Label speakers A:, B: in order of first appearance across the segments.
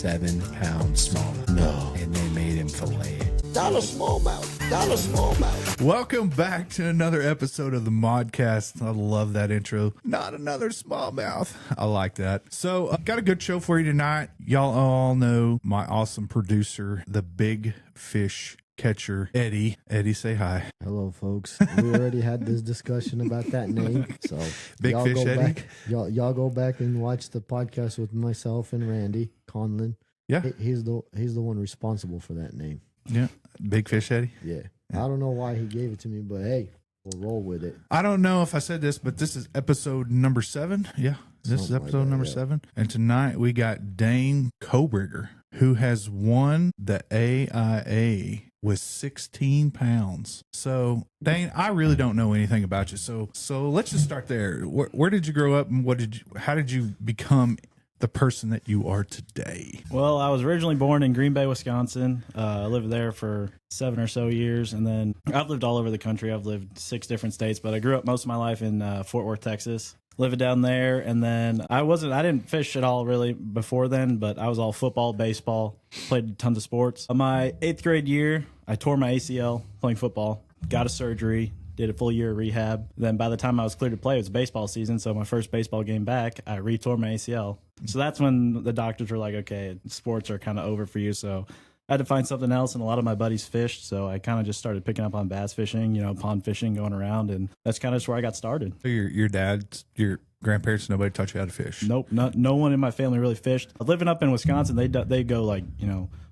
A: 7-pound smallmouth. No. And they made him fillet it.
B: Dollar smallmouth. Dollar smallmouth.
C: Welcome back to another episode of the MODCast. I love that intro. Not another smallmouth. I like that. So, got a good show for you tonight. Y'all all know my awesome producer, the big fish catcher, Eddie. Eddie, say hi.
B: Hello, folks. We already had this discussion about that name. So
C: Big
B: y'all
C: Fish
B: go
C: Eddie?
B: back. Y'all go back and watch the podcast with myself and Randy Conlon.
C: Yeah.
B: He's the one responsible for that name.
C: Yeah. Big Fish Eddie.
B: Yeah. I don't know why he gave it to me, but hey, we'll roll with it.
C: I don't know if I said this, but this is episode number 7. Yeah. This is
B: Something
C: episode
B: like that,
C: number
B: yeah.
C: 7. And tonight we got Dayne Koberger, who has won the AIA with 16 pounds. So, Dayne, I really don't know anything about you. So let's just start there. Where did you grow up, and how did you become the person that you are today?
D: Well, I was originally born in Green Bay, Wisconsin. I lived there for 7 or so years, and then I've lived all over the country. I've lived 6 different states, but I grew up most of my life in Fort Worth, Texas. Living down there, and then I didn't fish at all really before then, but I was all football, baseball, played tons of sports. My 8th grade year, I tore my ACL playing football, got a surgery, did a full year of rehab. Then by the time I was cleared to play, it was baseball season, so my first baseball game back, I re-tore my ACL. So that's when the doctors were like, okay, sports are kind of over for you, so I had to find something else, and a lot of my buddies fished, so I kind of just started picking up on bass fishing, pond fishing, going around, and that's kind of just where I got started.
C: So your dad, your grandparents, nobody taught you how to fish?
D: Nope, no one in my family really fished. Living up in Wisconsin, they go like,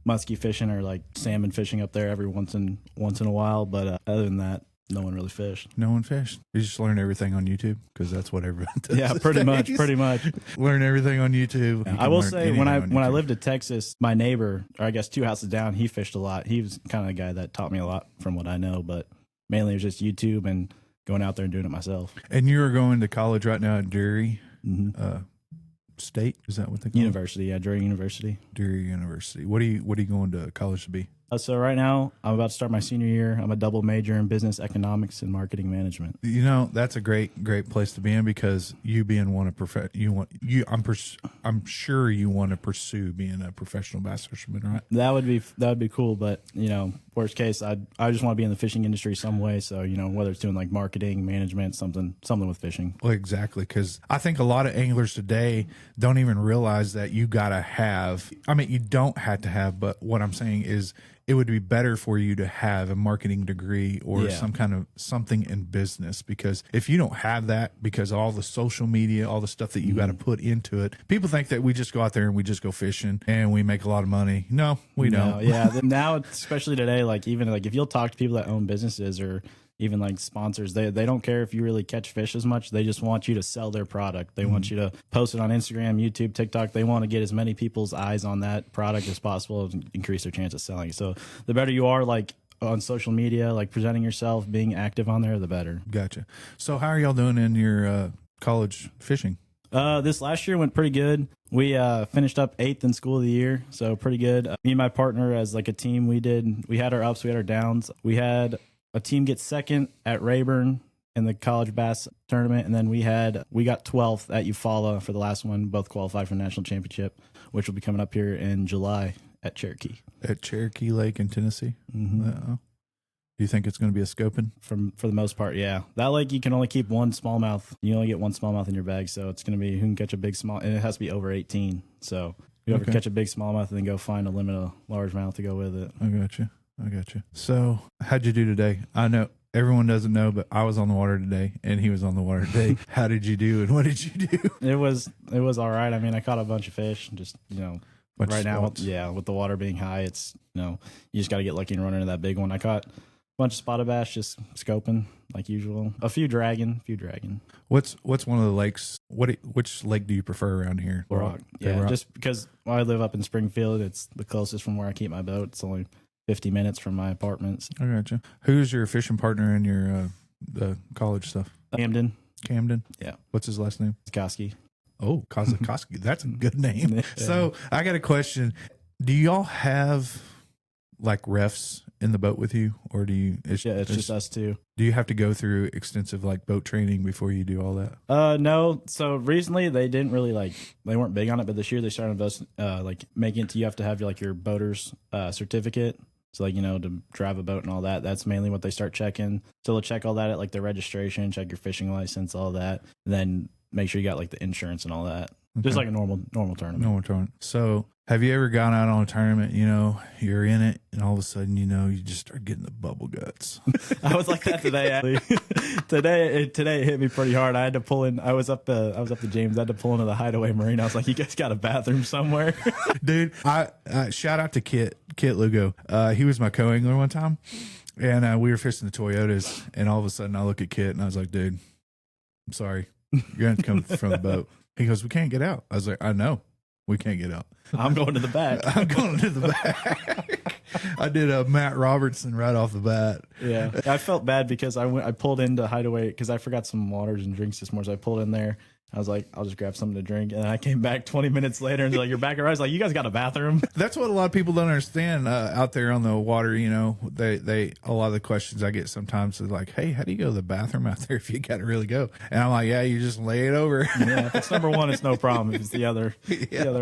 D: muskie fishing or like salmon fishing up there every once in a while, but other than that, no one really fished.
C: No one fished. You just learn everything on YouTube, because that's what everyone does.
D: Yeah, pretty much.
C: Learn everything on YouTube.
D: I will say, when I lived in Texas, my neighbor, or I guess 2 houses down, he fished a lot. He was kind of the guy that taught me a lot from what I know, but mainly it was just YouTube and going out there and doing it myself.
C: And you are going to college right now at Drury State? Is that what they call
D: University, yeah, Drury University.
C: Drury University. What are you going to college to be?
D: So right now, I'm about to start my senior year. I'm a double major in business economics and marketing management.
C: That's a great place to be in, because you being I'm sure you want to pursue being a professional bass fisherman, right?
D: That would be cool, but worst case, I just want to be in the fishing industry some way. So whether it's doing like marketing, management, something with fishing.
C: Well, exactly, because I think a lot of anglers today don't even realize that you gotta have. I mean, you don't have to have, but what I'm saying is, it would be better for you to have a marketing degree or some kind of something in business, because if you don't have that, because all the social media, all the stuff that you got to put into it, people think that we just go out there and we just go fishing and we make a lot of money. No, we don't.
D: Yeah. Now, especially today, like even like if you'll talk to people that own businesses or even like sponsors, they don't care if you really catch fish as much. They just want you to sell their product. They want you to post it on Instagram, YouTube, TikTok. They want to get as many people's eyes on that product as possible and increase their chance of selling. So the better you are like on social media, like presenting yourself, being active on there, the better.
C: Gotcha. So how are y'all doing in your college fishing?
D: This last year went pretty good. We finished up 8th in school of the year, so pretty good. Me and my partner as like a team, we had our ups, we had our downs. We had a team get 2nd at Rayburn in the college bass tournament, and then we got 12th at Eufaula for the last one. Both qualified for the national championship, which will be coming up here in July at Cherokee.
C: At Cherokee Lake in Tennessee?
D: Mm-hmm.
C: Do you think it's going to be a scoping?
D: For the most part, yeah. That lake, you can only keep one smallmouth. You only get one smallmouth in your bag, so it's going to be who can catch a big small, and it has to be over 18. So whoever can catch a big smallmouth and then go find a limit of largemouth to go with it.
C: I got you. So how'd you do today? I know everyone doesn't know, but I was on the water today and he was on the water today. How did you do and what did you do?
D: It was all right. I mean, I caught a bunch of fish, just, right now, with the water being high, it's, you just got to get lucky and run into that big one. I caught a bunch of spotted bass, just scoping like usual. A few dragon.
C: What's one of the lakes? Which lake do you prefer around here?
D: Rock. Yeah, Rock. Just because I live up in Springfield, it's the closest from where I keep my boat. It's only 50 minutes from my apartments.
C: I gotcha. Who's your fishing partner in your the college stuff?
D: Camden.
C: Yeah. What's his last name?
D: Koski.
C: Oh, Kozakowski. That's a good name. Yeah. So I got a question. Do y'all have like refs in the boat with you, or do you?
D: It's just us two.
C: Do you have to go through extensive like boat training before you do all that?
D: No. So recently they didn't really they weren't big on it, but this year they started us making it to you have to have your boater's certificate. So to drive a boat and all that. That's mainly what they start checking. So they'll check all that at the registration, check your fishing license, all that, and then make sure you got the insurance and all that. Okay. Just like a normal tournament.
C: Normal tournament. So have you ever gone out on a tournament, you're in it and all of a sudden, you just start getting the bubble guts?
D: I was like that today, actually. Today it hit me pretty hard. I had to pull in. I was up to James. I had to pull into the Hideaway Marine. I was like, you guys got a bathroom somewhere?
C: Dude, I shout out to Kit Lugo. He was my co-angler one time and we were fishing the Toyotas and all of a sudden I look at Kit and I was like, dude, I'm sorry. You're going to have to come from the boat. He goes, we can't get out. I was like, I know. We can't get out.
D: I'm going to the back.
C: I'm going to the back. I did a Matt Robertson right off the bat.
D: Yeah. I felt bad because I pulled into Hideaway because I forgot some waters and drinks this morning. So I pulled in there. I was like, I'll just grab something to drink. And I came back 20 minutes later and they're like, you're back. I was like, you guys got a bathroom?
C: That's what a lot of people don't understand out there on the water. A lot of the questions I get sometimes is like, hey, how do you go to the bathroom out there if you got to really go? And I'm like, yeah, you just lay it over.
D: Yeah. If it's number one, it's no problem. If it's the other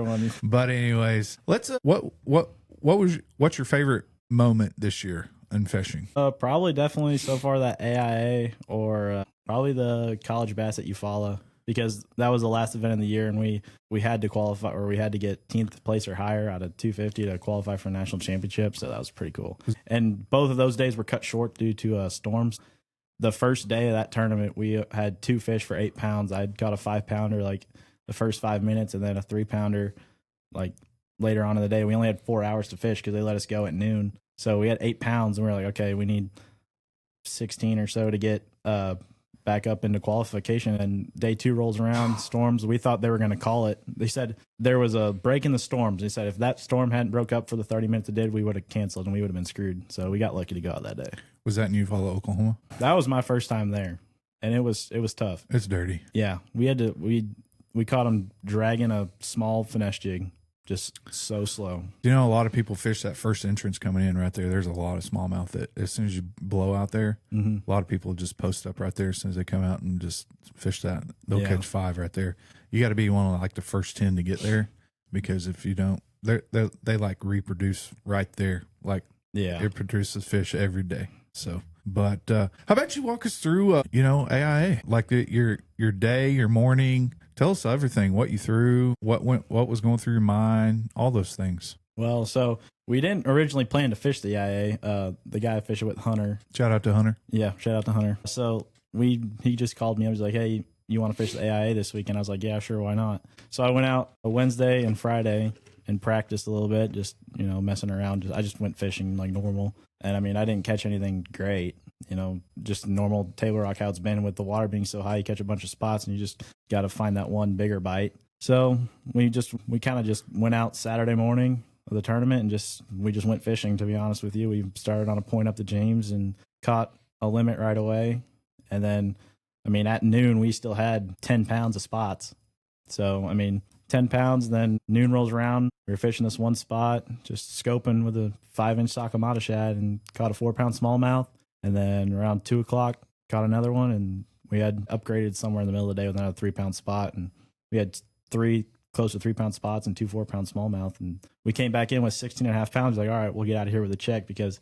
D: one.
C: But anyways, let's, what's your favorite moment this year in fishing?
D: Probably definitely so far that AIA or probably the college bass at Eufaula. Because that was the last event of the year, and we had to qualify, or we had to get 10th place or higher out of 250 to qualify for a national championship. So that was pretty cool. And both of those days were cut short due to storms. The first day of that tournament, we had 2 fish for 8 pounds. I'd caught a 5-pounder the first 5 minutes, and then a 3-pounder later on in the day. We only had 4 hours to fish because they let us go at noon. So we had 8 pounds, and we were like, okay, we need 16 or so to get back up into qualification. And day 2 rolls around, storms. We thought they were going to call it. They said there was a break in the storms. They said if that storm hadn't broke up for the 30 minutes it did, we would have canceled and we would have been screwed. So we got lucky to go out that day.
C: Was that in Eufaula, Oklahoma?
D: That was my first time there, and it was tough.
C: It's dirty.
D: Yeah, we caught them dragging a small finesse jig. Just so slow.
C: A lot of people fish that first entrance coming in right there. There's a lot of smallmouth that as soon as you blow out there, a lot of people just post up right there as soon as they come out and just fish that. They'll catch 5 right there. You got to be one of the first 10 to get there, because if you don't, they reproduce right there. It produces fish every day. So, but how about you walk us through, AIA, your day, your morning. Tell us everything, what you threw, what was going through your mind, all those things.
D: Well, so we didn't originally plan to fish the IA. The guy I fished with, Hunter.
C: Shout out to Hunter.
D: Yeah, shout out to Hunter. So he just called me. I was like, hey, you want to fish the AIA this week? And I was like, yeah, sure, why not? So I went out a Wednesday and Friday and practiced a little bit, just, messing around. I just went fishing like normal. And I didn't catch anything great. Just normal table rock how it's been with the water being so high. You catch a bunch of spots and you just got to find that one bigger bite. So we kind of just went out Saturday morning of the tournament and we just went fishing, to be honest with you. We started on a point up to James and caught a limit right away. And then, at noon, we still had 10 pounds of spots. So, 10 pounds, then noon rolls around. We were fishing this one spot, just scoping with a 5-inch Sakamata shad and caught a 4-pound smallmouth. And then around 2 o'clock, caught another one, and we had upgraded somewhere in the middle of the day with another 3-pound spot. And we had 3 close to 3-pound spots and 2 4-pound smallmouth. And we came back in with 16.5 pounds. Like, all right, we'll get out of here with a check, because,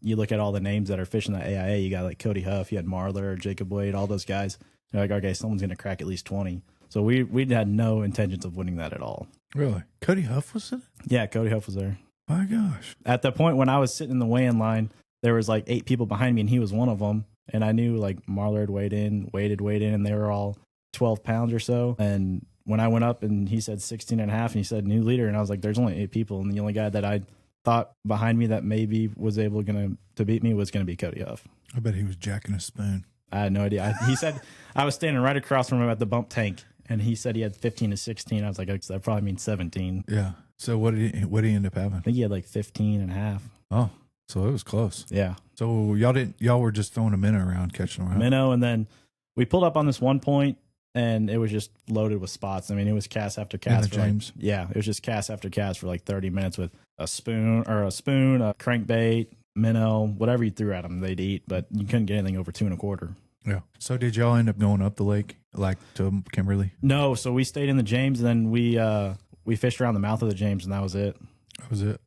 D: you look at all the names that are fishing the AIA. You got Cody Huff, you had Marler, Jacob Wade, all those guys. You're like, okay, someone's going to crack at least 20. So we had no intentions of winning that at all.
C: Really? Cody Huff was in it?
D: Yeah, Cody Huff was there.
C: My gosh.
D: At the point when I was sitting in the weigh-in line, there was 8 people behind me, and he was one of them. And I knew Marler had weighed in, and they were all 12 pounds or so. And when I went up and he said 16.5, and he said new leader, and I was like, there's only 8 people. And the only guy that I thought behind me that maybe was able to beat me was going to be Cody Huff.
C: I bet he was jacking a spoon.
D: I had no idea. He said, I was standing right across from him at the bump tank, and he said he had 15 to 16. I was like, that probably means 17.
C: Yeah. So what did he end up having?
D: I think he had 15.5.
C: Oh, so it was close.
D: Yeah.
C: So y'all were just throwing a minnow around, catching them around.
D: Minnow, and then we pulled up on this one point, and it was just loaded with spots. It was cast after cast.
C: James.
D: It was just cast after cast for 30 minutes with a spoon, a crankbait, minnow, whatever you threw at them, they'd eat. But you couldn't get anything over 2 1/4.
C: Yeah. So did y'all end up going up the lake, like to Kimberly?
D: No, so we stayed in the James, and then we fished around the mouth of the James, and that was it.
C: That was it.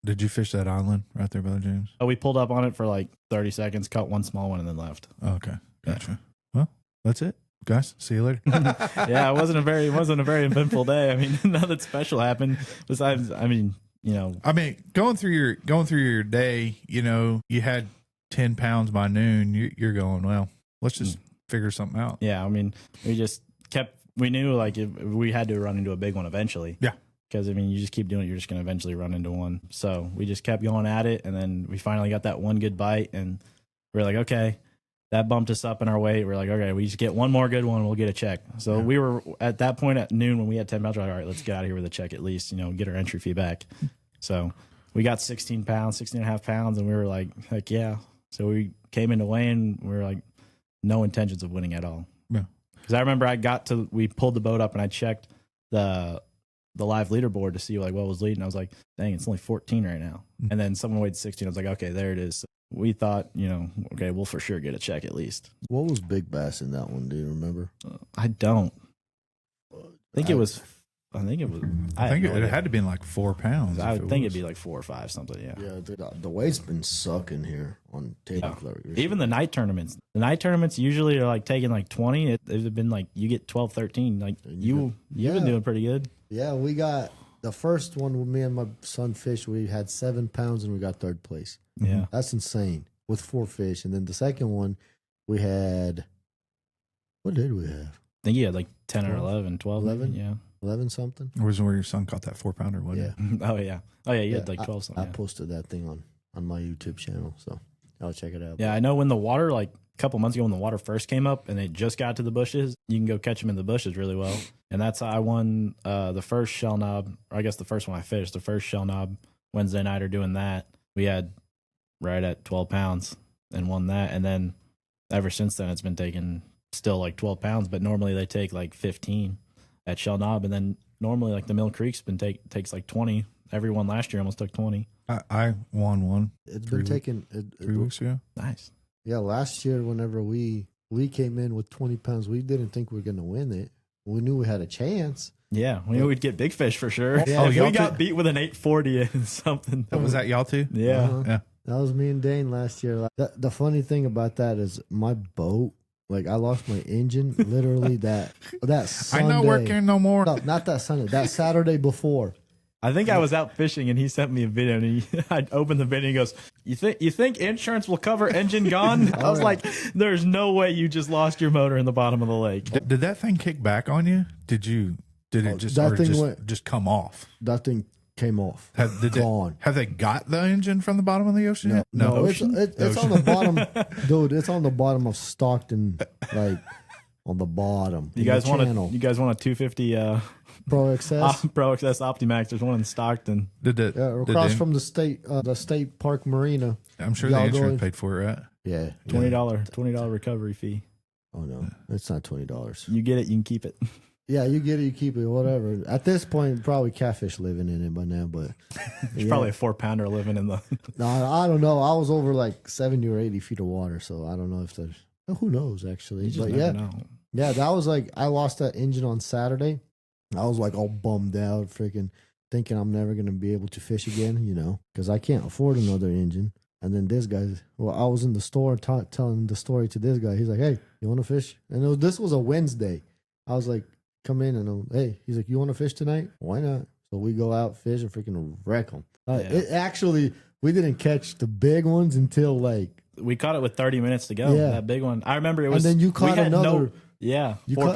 C: Did you fish that island right there by the James?
D: Oh, we pulled up on it for like 30 seconds, caught one small one, and then left.
C: Okay, gotcha. Well, that's it, guys. See you later.
D: Yeah, it wasn't a very eventful day. I mean, nothing special happened besides,
C: going through your day, you had 10 pounds by noon. You're going, well, let's just figure something out.
D: Yeah, I mean, we knew like if we had to run into a big one eventually.
C: Yeah.
D: Because, I mean, you just keep doing it, you're just going to eventually run into one. So we just kept going at it, and then we finally got that one good bite, and we are like, okay, that bumped us up in our weight. We're like, okay, we just get one more good one, we'll get a check. So we were at that point at noon when we had 10 pounds, we're like, all right, let's get out of here with a check at least, get our entry fee back. So we got 16 and a half pounds, and we were like, heck yeah. So we came into weighing, we were like, no intentions of winning at all.
C: Yeah.
D: Because I remember we pulled the boat up, and I checked the live leaderboard to see like what was leading. I was like, dang, it's only 14 right now. And then someone weighed 16. I was like, okay, there it is. So we thought, okay, we'll for sure get a check at least.
B: What was big bass in that one? Do you remember?
D: I don't. I think it
C: had to be in like 4 pounds.
D: I would think it'd be like 4 or 5, something. Yeah.
B: Yeah, the weight's been sucking here on table clear.
D: Even the night tournaments. The night tournaments usually are like taking like 20. They've been like you get 12, 13. Like you've been doing pretty good.
B: Yeah, we got the first one with me and my son fished. We had 7 pounds and we got 3rd place.
D: Yeah,
B: that's insane with 4 fish. And then the second one, we had. What did we have?
D: I think you had like 10 or 11, 12.
B: 11?
D: Yeah.
B: 11 something.
C: Was where your son caught that 4-pounder, wasn't it?
D: Oh yeah. You had like 12 something.
B: I posted that thing on my YouTube channel, so I'll check it out.
D: Yeah, I know when the water, like a couple months ago when the water first came up and they just got to the bushes, you can go catch them in the bushes really well. And that's how I won the first shell knob, or I guess the first one I fished, the first shell knob Wednesday night or doing that. We had right at 12 pounds and won that. And then ever since then, it's been taking still like 12 pounds, but normally they take like 15 at shell knob. And then normally like the Mill Creek's takes like 20. Everyone last year almost took 20.
C: I won one.
B: It's been taking
C: 3 weeks ago.
D: Nice.
B: Yeah, last year whenever we came in with 20 pounds, we didn't think we were going to win it. We knew we had a chance.
D: Yeah, we knew we'd get big fish for sure.
B: Yeah.
D: We got beat with an 840 and something.
C: Was that y'all too?
D: Yeah.
C: Yeah.
B: That was me and Dayne last year. The funny thing about that is my boat, like I lost my engine literally that Sunday.
C: I'm not working no more.
B: No, not that Sunday. That Saturday before.
D: I think I was out fishing and he sent me a video and I opened the video and he goes, you think insurance will cover engine gone? I was like, there's no way you just lost your motor in the bottom of the lake.
C: Did that thing kick back on you? Did it just come off?
B: That thing came off.
C: Gone. Have they got the engine from the bottom of the ocean?
B: No, it's on the bottom, dude. It's on the bottom of Stockton, like on the bottom.
D: You guys want a 250
B: Pro XS?
D: Pro XS Optimax. There's one in Stockton.
B: Across from the state park marina.
C: I'm sure the insurance paid for it, right?
B: Yeah.
D: $20 recovery fee.
B: Oh no, it's not $20.
D: You get it, you can keep it.
B: Yeah, you get it, you keep it, whatever. At this point, probably catfish living in it by now, but
D: there's probably a 4-pounder living in the.
B: No, I don't know. I was over like 70 or 80 feet of water, so I don't know if there's. Who knows actually?
D: You just never know.
B: Yeah, that was like I lost that engine on Saturday. I was like all bummed out, freaking thinking I'm never gonna be able to fish again, because I can't afford another engine. And then this guy, I was in the store telling the story to this guy. He's like, "Hey, you want to fish?" And this was a Wednesday. I was like, "Come in," and hey, he's like, "You want to fish tonight? Why not?" So we go out, fish, and freaking wreck them. We didn't catch the big ones until like
D: we caught it with 30 minutes to go.
B: Yeah.
D: That big one. I remember it was.
B: And then you caught another.
D: 4-pounder.
B: Yeah,
D: or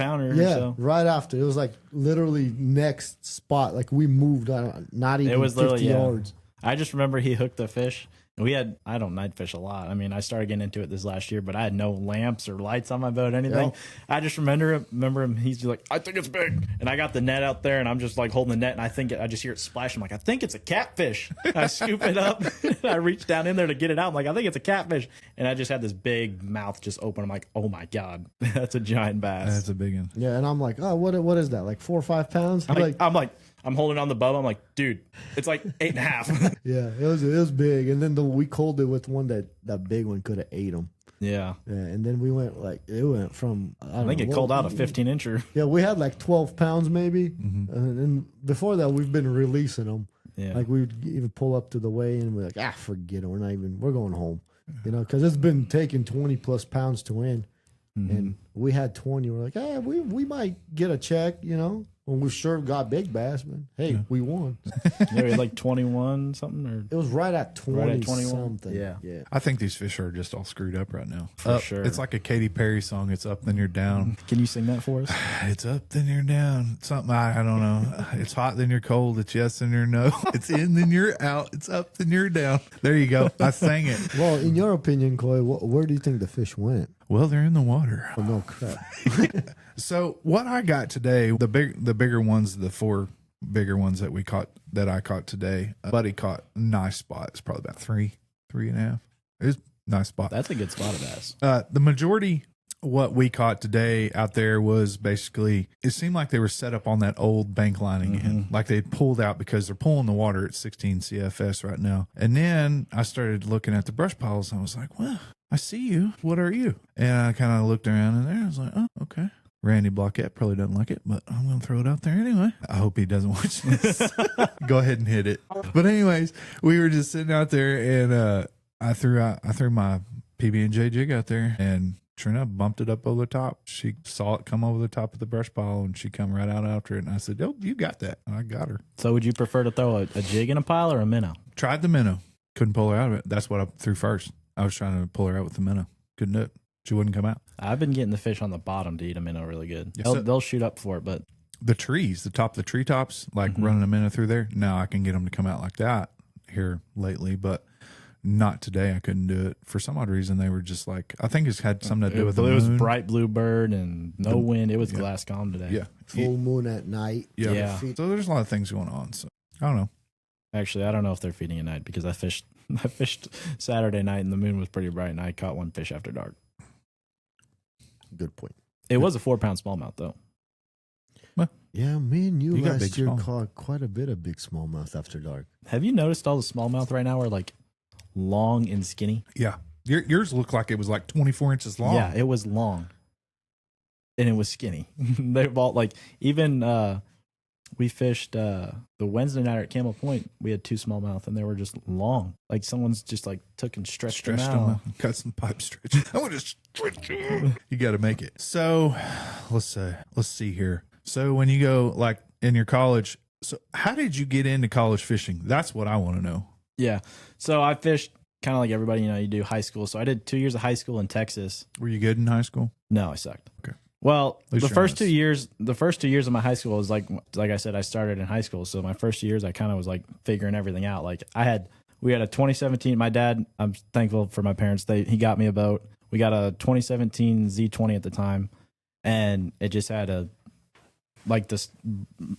D: so.
B: right after. It was like literally next spot. Like we moved not even 50 yards.
D: I just remember he hooked the fish. I don't night fish a lot. I mean, I started getting into it this last year, but I had no lamps or lights on my boat or anything. Yeah. I just remember him. He's like, "I think it's big." And I got the net out there and I'm just like holding the net and I just hear it splash. I'm like, "I think it's a catfish." I scoop it up. I reach down in there to get it out. I'm like, "I think it's a catfish." And I just had this big mouth just open. I'm like, "Oh my God, that's a giant bass."
C: That's a big one.
B: Yeah. And I'm like, "Oh, what is that? Like 4 or 5 pounds?"
D: I'm like, I'm holding on the bow. I'm like, dude, it's like 8.5.
B: Yeah, it was big. And then we called it with one that big one could have ate them.
D: Yeah.
B: Yeah, and then we went it went from
D: I think it called out a 15-incher.
B: Yeah, we had like 12 pounds maybe, and then before that we've been releasing them.
D: Yeah.
B: Like we would even pull up to the weigh and we're like, forget it, we're going home, because it's been taking 20 plus pounds to win, and we had 20. We're like, we might get a check, when we sure got big bass, man. Hey, we won.
D: Yeah, we had like 21 something, or
B: It was right at 20,
D: Right at 21?
B: something.
D: Yeah.
C: I think these fish are just all screwed up right now.
D: For sure.
C: It's like a Katy Perry song. It's up, then you're down.
D: Can you sing that for us?
C: It's up, then you're down. Something, I don't know. It's hot, then you're cold. It's yes, then you're no. It's in, then you're out. It's up, then you're down. There you go. I sang it.
B: Well, in your opinion, Coy, where do you think the fish went?
C: Well, they're in the water.
B: Oh, no crap.
C: So what I got today, the bigger ones, the 4 bigger ones that I caught today. Buddy caught a nice spot. It's probably about 3.5. It's a nice spot.
D: That's a good spot of bass.
C: The majority what we caught today out there was basically, it seemed like they were set up on that old bank lining again. Like they'd pulled out because they're pulling the water at 16 CFS right now. And then I started looking at the brush piles and I was like, well, I see you. What are you? And I kind of looked around in there. I was like, oh, okay. Randy Blockett probably doesn't like it, but I'm going to throw it out there anyway. I hope he doesn't watch this. Go ahead and hit it. But anyways, we were just sitting out there and I threw my PB&J jig out there and sure enough, bumped it up over the top. She saw it come over the top of the brush pile and she come right out after it. And I said, oh, you got that. And I got her.
D: So would you prefer to throw a jig in a pile or a minnow?
C: Tried the minnow. Couldn't pull her out of it. That's what I threw first. I was trying to pull her out with the minnow. Couldn't do it. She wouldn't come out.
D: I've been getting the fish on the bottom to eat a minnow really good.
C: Yeah,
D: They'll shoot up for it, but
C: the trees, the top of the treetops, like running a minnow through there. Now I can get them to come out like that here lately, but not today. I couldn't do it for some odd reason. They were just like, I think it's had something to do with the moon.
D: It was bright blue bird and no wind. It was glass calm today.
C: Yeah.
B: Full moon at night.
C: Yeah. So there's a lot of things going on. So I don't know.
D: Actually, I don't know if they're feeding at night because I fished Saturday night and the moon was pretty bright and I caught one fish after dark.
B: Good point.
D: It was a 4-pound smallmouth though.
B: Yeah, me and you
C: got
B: last
C: big
B: year
C: smallmouth.
B: caught quite a bit of big smallmouth after dark.
D: Have you noticed all the smallmouth right now are like long and skinny?
C: Yeah. Yours looked like it was like 24 inches long.
D: Yeah, it was long. And it was skinny. They've all like even we fished the Wednesday night at Camel Point. We had 2 smallmouth and they were just long. Like someone's just like took and stretched them out.
C: Cut some pipe stretch. I want to stretch them. You got to make it. So let's see here. So when you go like in your college, so how did you get into college fishing? That's what I want to know.
D: Yeah. So I fished kind of like everybody, you do high school. So I did 2 years of high school in Texas.
C: Were you good in high school?
D: No, I sucked.
C: Okay.
D: Well,
C: least
D: the first 2 years of my high school was like I said, I started in high school. So my first years, I kind of was like figuring everything out. Like we had a 2017, my dad, I'm thankful for my parents. He got me a boat. We got a 2017 Z20 at the time and it just had like this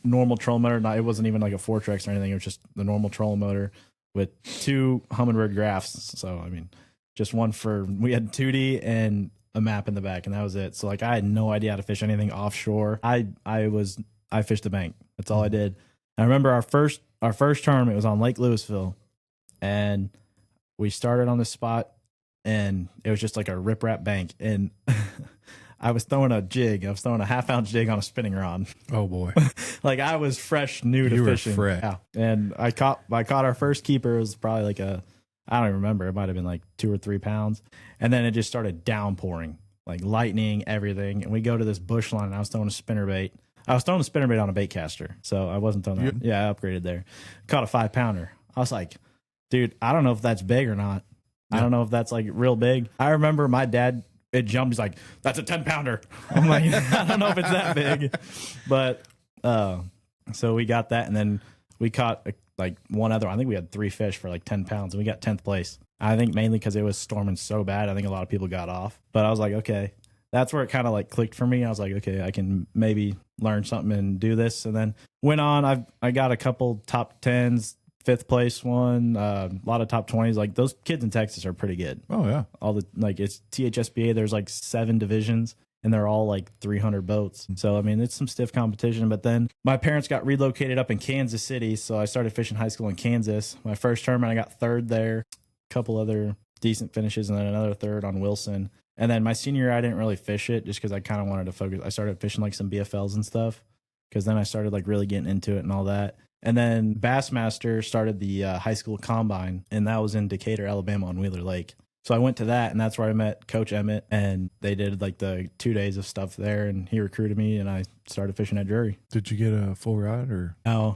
D: normal trolling motor. It wasn't even like a Fortrex or anything. It was just the normal trolling motor with 2 Humminbird graphs. So, I mean, just one we had 2D and a map in the back and that was it. So like I had no idea how to fish anything offshore. I fished the bank. That's all I did. I remember our first tournament was on Lake Louisville and we started on this spot and it was just like a riprap bank and I was throwing a jig. I was throwing a half-ounce jig on a spinning rod.
C: Oh boy.
D: Like I was fresh, new to
C: You were
D: fishing.
C: fresh.
D: Yeah. And I caught our first keeper. It was probably like I don't even remember. It might have been like 2 or 3 pounds. And then it just started downpouring, like lightning, everything. And we go to this bush line and I was throwing a spinnerbait. I was throwing a spinnerbait on a bait caster. So I wasn't throwing that. Yeah, I upgraded there. Caught a 5-pounder. I was like, dude, I don't know if that's big or not. Yeah. I don't know if that's like real big. I remember my dad, it jumped. He's like, that's a 10-pounder. I'm like, I don't know if it's that big. But so we got that. And then we caught like one other. I think we had 3 fish for like 10 pounds and we got 10th place. I think mainly because it was storming so bad. I think a lot of people got off. But I was like, okay, that's where it kind of like clicked for me. I was like, okay, I can maybe learn something and do this. And then went on. I got a couple top 10s, 5th place one, a lot of top 20s. Like those kids in Texas are pretty good.
C: Oh yeah.
D: All the like it's THSBA. There's like 7 divisions and they're all like 300 boats. So, I mean, it's some stiff competition. But then my parents got relocated up in Kansas City. So I started fishing high school in Kansas. My first tournament, I got third there, a couple other decent finishes, and then another third on Wilson. And then my senior year, I didn't really fish it just because I kind of wanted to focus. I started fishing like some BFLs and stuff because then I started like really getting into it and all that. And then Bassmaster started the high school combine, and that was in Decatur, Alabama on Wheeler Lake. So I went to that, and that's where I met Coach Emmett, and they did like the 2 days of stuff there, and he recruited me, and I started fishing at Drury.
C: Did you get a full ride, or
D: No.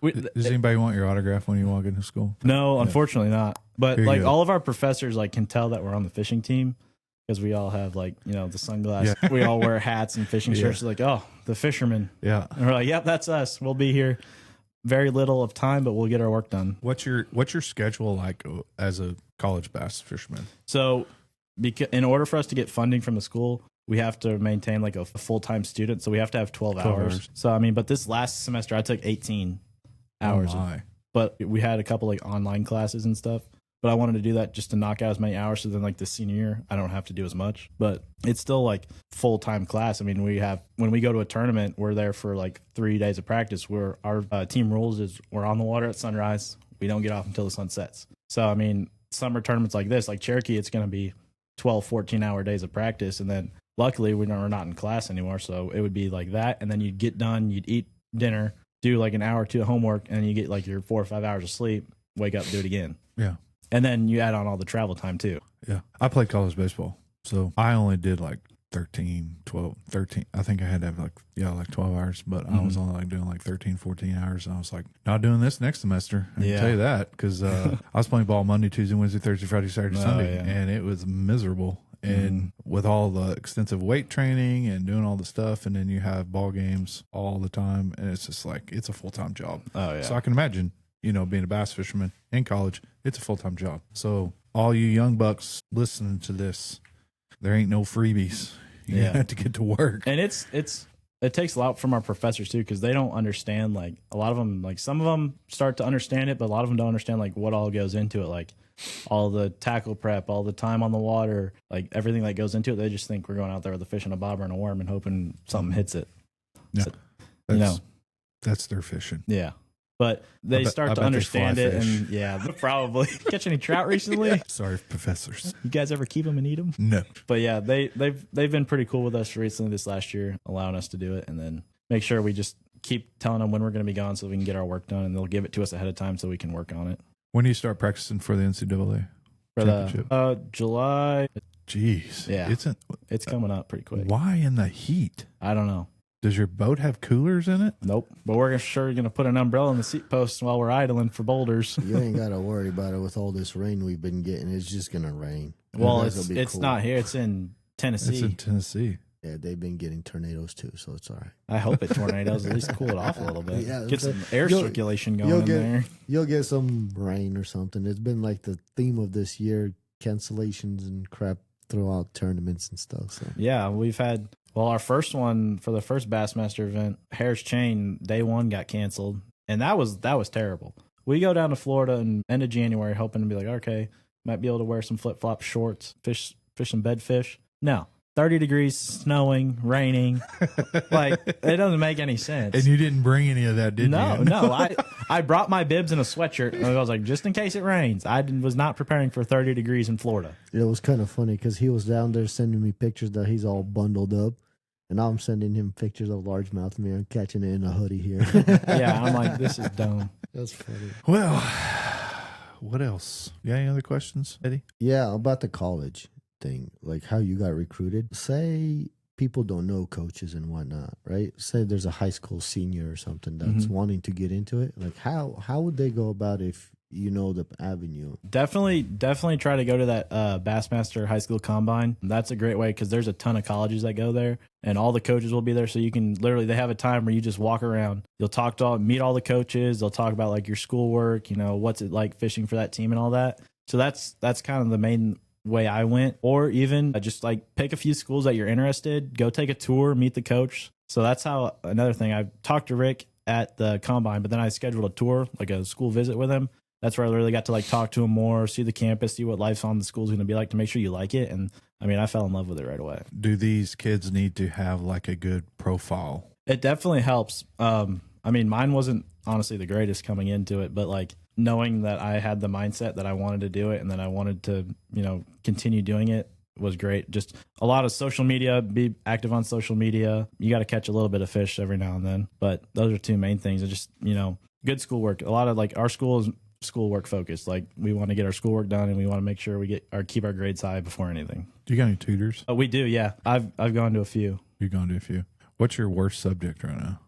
C: does anybody want your autograph when you walk into school?
D: No, unfortunately not. But
C: Here you
D: like
C: go.
D: all of our professors like can tell that we're on the fishing team because we all have like, you know, the sunglasses.
C: Yeah.
D: We all wear hats and fishing shirts. Like, oh, the Fisherman.
C: Yeah.
D: And we're like, yep, that's us. We'll be here very little of time, but we'll get our work done.
C: What's your schedule like as a college bass fisherman?
D: So in order for us to get funding from the school, we have to maintain like a full-time student. So we have to have 12 hours. So, I mean, but this last semester I took 18 hours.
C: Oh my.
D: But we had a couple like online classes and stuff. But I wanted to do that just to knock out as many hours. So then like the senior year, I don't have to do as much. But it's still like full-time class. I mean, when we go to a tournament, we're there for like 3 days of practice where our team rules is we're on the water at sunrise. We don't get off until the sun sets. So, I mean, summer tournaments like this, like Cherokee, it's going to be 12, 14-hour days of practice. And then luckily we're not in class anymore. So it would be like that. And then you'd get done, you'd eat dinner, do like an hour or two of homework, and then you get like your 4 or 5 hours of sleep, wake up, do it again.
C: Yeah.
D: And then you add on all the travel time too.
C: Yeah. I played college baseball, so I only did like 13. I think I had to have like 12 hours, but I was only like doing like 13, 14 hours. And I was like, not doing this next semester. I can tell you that because I was playing ball Monday, Tuesday, Wednesday, Thursday, Friday, Saturday, Sunday, and it was miserable. And with all the extensive weight training and doing all the stuff, and then you have ball games all the time, and it's just like, it's a full-time job.
D: Oh, yeah.
C: So I can imagine, being a bass fisherman in college, it's a full-time job. So all you young bucks listening to this, there ain't no freebies. You have to get to work.
D: And it takes a lot from our professors too, because they don't understand, like a lot of them, like some of them start to understand it, but a lot of them don't understand like what all goes into it. Like all the tackle prep, all the time on the water, like everything that goes into it. They just think we're going out there with a fish and a bobber and a worm and hoping something hits it.
C: Yeah.
D: So,
C: That's their fishing.
D: Yeah. But they start to understand it, and probably catch any trout recently.
C: Sorry, professors.
D: You guys ever keep them and eat them?
C: No.
D: But yeah, they've been pretty cool with us recently this last year, allowing us to do it, and then make sure we just keep telling them when we're going to be gone so we can get our work done, and they'll give it to us ahead of time so we can work on it.
C: When do you start practicing for the NCAA
D: For
C: championship?
D: the July.
C: Jeez.
D: Yeah. It's coming up pretty quick.
C: Why in the heat?
D: I don't know.
C: Does your boat have coolers in it?
D: Nope. But we're sure going to put an umbrella in the seat post while we're idling for boulders.
B: You ain't got to worry about it with all this rain we've been getting. It's just going to rain.
D: Well,
B: You guys will be
D: it's
B: cool.
D: not here. It's in Tennessee.
C: It's in Tennessee.
B: Yeah, they've been getting tornadoes too, so it's all right.
D: I hope it tornadoes. At least cool it off a little bit.
B: Yeah,
D: Get some air
B: you'll-
D: circulation going
B: you'll
D: in
B: get-
D: there.
B: You'll get some rain or something. It's been like the theme of this year, cancellations and crap throughout tournaments and stuff. So
D: Yeah, we've had, our first one for the first Bassmaster event, Harris Chain, day one got canceled. And that was terrible. We go down to Florida in end of January hoping to be like, okay, might be able to wear some flip-flop shorts, fish some bedfish. No. 30 degrees, snowing, raining. Like, it doesn't make any sense.
C: And you didn't bring any of that, did
D: No,
C: you?
D: no. I brought my bibs and a sweatshirt. And I was like, just in case it rains. I was not preparing for 30 degrees in Florida.
B: it was kind of funny because he was down there sending me pictures that he's all bundled up. And I'm sending him pictures of largemouth mirror catching it in a hoodie here.
D: Yeah, I'm like, this is dumb.
B: That's funny.
C: Well, what else? You got any other questions, Eddie?
B: Yeah, about the college thing, like how you got recruited. Say people don't know coaches and whatnot, right? Say there's a high school senior or something that's wanting to get into it. Like how would they go about it if you know the avenue?
D: Definitely try to go to that Bassmaster High School Combine. That's a great way because there's a ton of colleges that go there, and all the coaches will be there. So you can literally, they have a time where you just walk around. You'll meet all the coaches. They'll talk about like your schoolwork, what's it like fishing for that team and all that. So that's kind of the main way I went. Or even just like pick a few schools that you're interested, go take a tour, meet the coach. So that's how, another thing, I talked to Rick at the Combine, but then I scheduled a tour, like a school visit with him. that's where I really got to like talk to them more, see the campus, see what life's on the school is going to be like to make sure you like it. And I mean, I fell in love with it right away.
C: Do these kids need to have like a good profile?
D: It definitely helps. I mean, mine wasn't honestly the greatest coming into it, but like knowing that I had the mindset that I wanted to do it and that I wanted to, you know, continue doing it was great. Just a lot of social media, be active on social media. You got to catch a little bit of fish every now and then, but those are two main things. And just, you know, good schoolwork. A lot of like our school is schoolwork focused. Like we want to get our schoolwork done and we want to make sure we keep our grades high before anything.
C: Do you got any tutors?
D: We do. Yeah. I've gone to a few.
C: You're going to a few. What's your worst subject right now?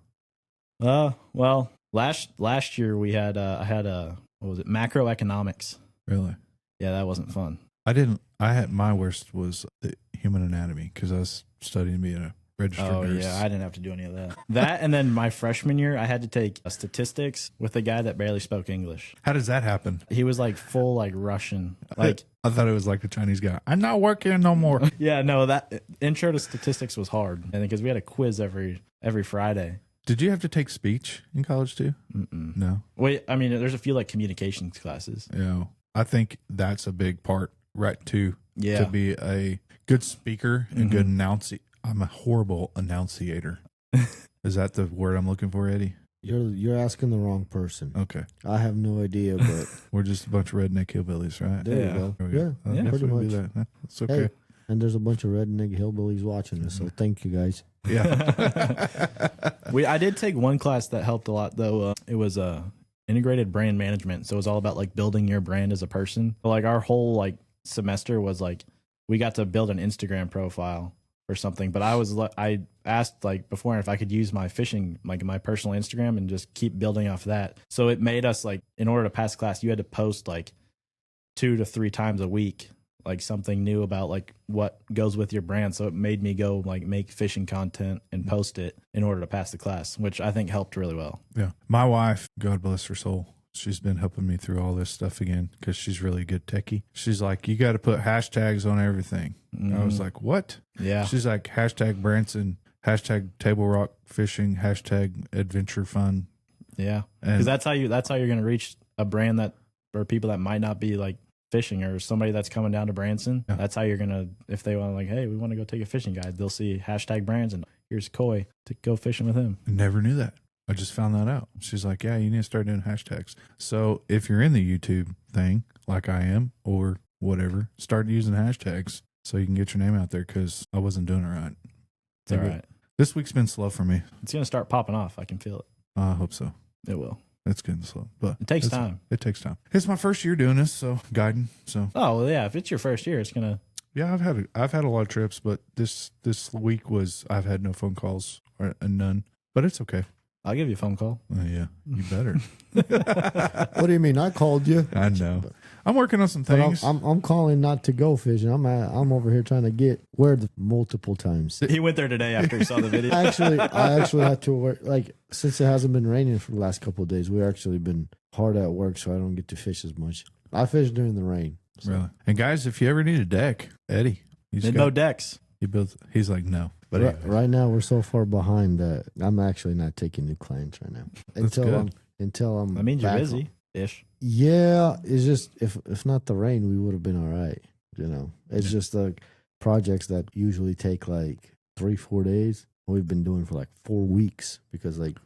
D: Well, last year we had I had what was it, macroeconomics.
C: Really?
D: Yeah, that wasn't fun.
C: I had my worst was the human anatomy because I was studying to be a registered nurse.
D: Yeah, I didn't have to do any of that. That and then my freshman year I had to take statistics with a guy that barely spoke English.
C: How does that happen?
D: He was like full like Russian. Like
C: I thought it was like the Chinese guy. I'm not working no more.
D: yeah, no, that intro to statistics was hard. And because we had a quiz every Friday.
C: Did you have to take speech in college too?
D: Mm-mm.
C: No.
D: Wait, I mean, there's a few like communications classes.
C: Yeah. I think that's a big part, right? Too.
D: Yeah.
C: To be a good speaker and good announcer. I'm a horrible annunciator. Is that the word I'm looking for, Eddie?
B: You're asking the wrong person.
C: Okay.
B: I have no idea, but
C: We're just a bunch of redneck hillbillies, right?
B: there
D: Yeah.
B: you go.
C: There we go.
B: Yeah,
C: That's
B: pretty
C: what we
B: much.
C: do that. That's okay.
B: Hey, and there's a bunch of redneck hillbillies watching us, so thank you guys.
C: Yeah.
D: I did take one class that helped a lot though. It was integrated brand management. So it was all about like building your brand as a person. But like our whole like semester was like we got to build an Instagram profile or something. But I asked like before if I could use my fishing, like my personal Instagram and just keep building off that. So it made us like, in order to pass class, you had to post like 2 to 3 times a week, like something new about like what goes with your brand. So it made me go like make fishing content and post it in order to pass the class, which I think helped really well.
C: Yeah. My wife, God bless her soul, she's been helping me through all this stuff again because she's really good techie. She's like, you got to put hashtags on everything. I was like, what?
D: Yeah.
C: She's like, hashtag Branson, hashtag Table Rock Fishing, hashtag Adventure Fun.
D: Yeah.
C: And
D: Because that's how you're going to reach a brand that, or people that might not be like fishing, or somebody that's coming down to Branson.
C: Yeah.
D: That's how you're going to, if they want to like, hey, we want to go take a fishing guide, they'll see hashtag Branson. Here's Coy to go fishing with him.
C: I never knew that. I just found that out. She's like, yeah, you need to start doing hashtags. So if you're in the YouTube thing, like I am, or whatever, start using hashtags so you can get your name out there because I wasn't doing it right.
D: It's all right.
C: This week's been slow for me.
D: It's going to start popping off. I can feel it.
C: I hope so.
D: It will.
C: It's getting slow, but
D: It takes time.
C: It takes time. It's my first year doing this, so guiding. So
D: Oh, well, yeah. If it's your first year, it's going to.
C: yeah, I've had a lot of trips, but this week was I've had no phone calls or none, but it's okay.
D: I'll give you a phone call.
C: Yeah, you better.
B: What do you mean? I called you.
C: I know. I'm working on some
B: But
C: things.
B: I'm calling not to go fishing. I'm over here trying to get where multiple times.
D: He went there today after he saw the video.
B: I actually had to work, like, since it hasn't been raining for the last couple of days. We've actually been hard at work, so I don't get to fish as much. I fish during the rain. So.
C: Really. And guys, if you ever need a deck, Eddie,
D: No decks.
C: he builds. He's like, no. But
B: Right,
C: anyways.
B: right now we're so far behind that I'm actually not taking new clients right now
C: That's
B: until I'm.
D: That means you're
B: back
D: busy
B: on.
D: ish.
B: Yeah, it's just if not the rain, we would have been all right. You know, it's just the projects that usually take like 3-4 days. We've been doing for like 4 weeks because like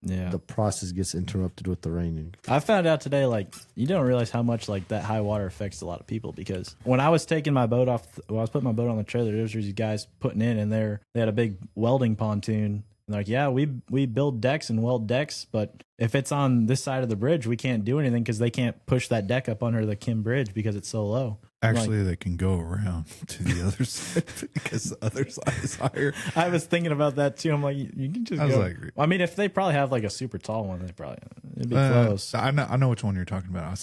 D: Yeah.
B: the process gets interrupted with the rain.
D: I found out today, like, you don't realize how much, like, that high water affects a lot of people, because when I was taking my boat off, when I was putting my boat on the trailer, there was these guys putting in, and they had a big welding pontoon. And they're like, yeah, we build decks and weld decks, but if it's on this side of the bridge, we can't do anything because they can't push that deck up under the Kim Bridge because it's so low.
C: Actually, they can go around to the other side because the other side is higher.
D: I was thinking about that too. I'm like, you can just
C: I was
D: go.
C: like,
D: I mean, if they probably have like a super tall one, it'd be close.
C: I know which one you're talking about. I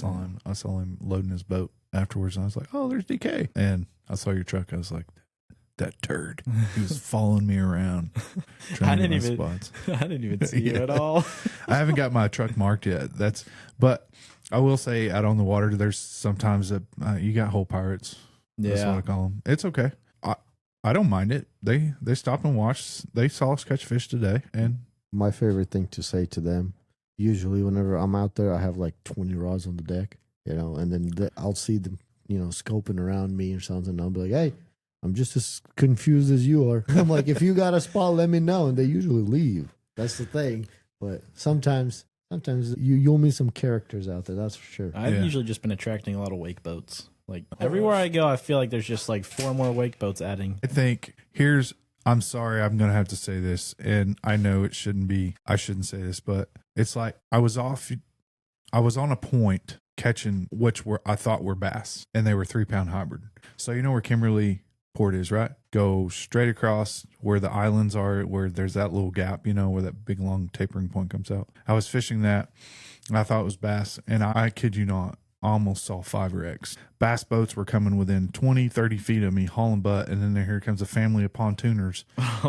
C: saw him loading his boat afterwards, and I was like, oh, there's DK. And I saw your truck. I was like, that turd. He was following me around.
D: I didn't
C: spots.
D: I didn't even see you
C: Yeah.
D: at all.
C: I haven't got my truck marked yet. But I will say, out on the water, there's sometimes that you got hole pirates. That's what I call them. It's okay. I don't mind it. They stopped and watched. They saw us catch fish today, and
B: My favorite thing to say to them usually whenever I'm out there, I have like 20 rods on the deck, and then I'll see them, scoping around me or something. I'll be like, hey, I'm just as confused as you are. I'm like, if you got a spot, let me know. And they usually leave. That's the thing. But sometimes you'll meet some characters out there. That's for sure.
D: I've usually just been attracting a lot of wake boats. Like everywhere I go, I feel like there's just like 4 more wake boats adding.
C: I think I'm sorry, I'm going to have to say this, and I know I shouldn't say this, but it's like I was on a point catching I thought were bass, and they were 3-pound hybrid. So you know where Kimberly Port is, right? Go straight across where the islands are, where there's that little gap, where that big long tapering point comes out. I was fishing that, and I thought it was bass, and I kid you not, I almost saw 5X. Bass boats were coming within 20, 30 feet of me, hauling butt, and then here comes a family of pontooners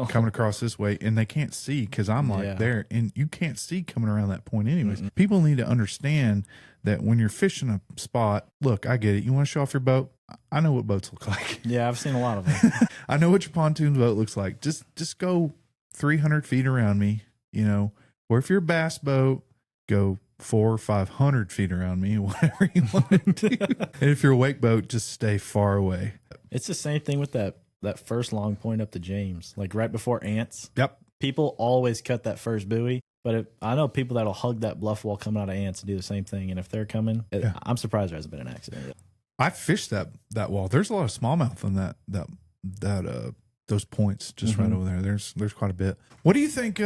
C: coming across this way, and they can't see because I'm like there, and you can't see coming around that point anyways. Mm-mm. People need to understand that when you're fishing a spot, look, I get it. You want to show off your boat? I know what boats look like.
D: Yeah, I've seen a lot of them.
C: I know what your pontoon boat looks like. Just go 300 feet around me, or if you're a bass boat, go 400 or 500 feet around me, whatever you want to do. And if you're a wake boat, just stay far away.
D: It's the same thing with that first long point up to James, like right before Ants.
C: Yep.
D: People always cut that first buoy, but I know people that'll hug that bluff wall coming out of Ants and do the same thing. And if they're coming, I'm surprised there hasn't been an accident yet.
C: I fished that wall. There's a lot of smallmouth on that those points just right over there. There's quite a bit. What do you think?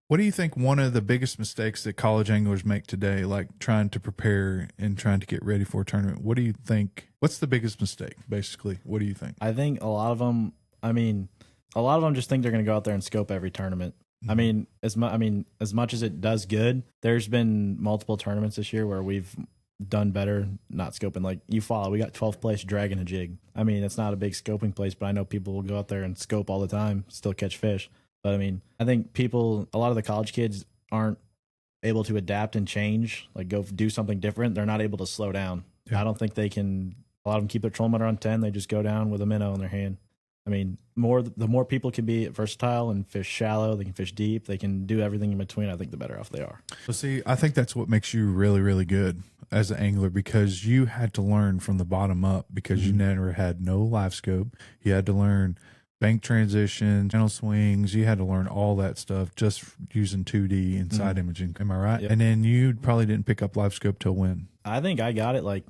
C: What do you think one of the biggest mistakes that college anglers make today, like trying to prepare and trying to get ready for a tournament? What do you think? What's the biggest mistake, basically? What do you think?
D: I think a lot of them just think they're going to go out there and scope every tournament. Mm-hmm. As much as it does good, there's been multiple tournaments this year where we've done better not scoping. Like we got 12th place dragging a jig. It's not a big scoping place, but I know people will go out there and scope all the time, still catch fish. But I think a lot of the college kids aren't able to adapt and change, like go do something different. They're not able to slow down. Yeah. I don't think they can. A lot of them keep their trolling motor on 10. They just go down with a minnow in their hand. The more people can be versatile and fish shallow, they can fish deep, they can do everything in between. I think the better off they are.
C: Well, see, I think that's what makes you really, really good as an angler, because you had to learn from the bottom up, because you never had no live scope. You had to learn bank transition, channel swings. You had to learn all that stuff just using 2D and side imaging. Am I right? Yep. And then you probably didn't pick up live scope till when?
D: I think I got it like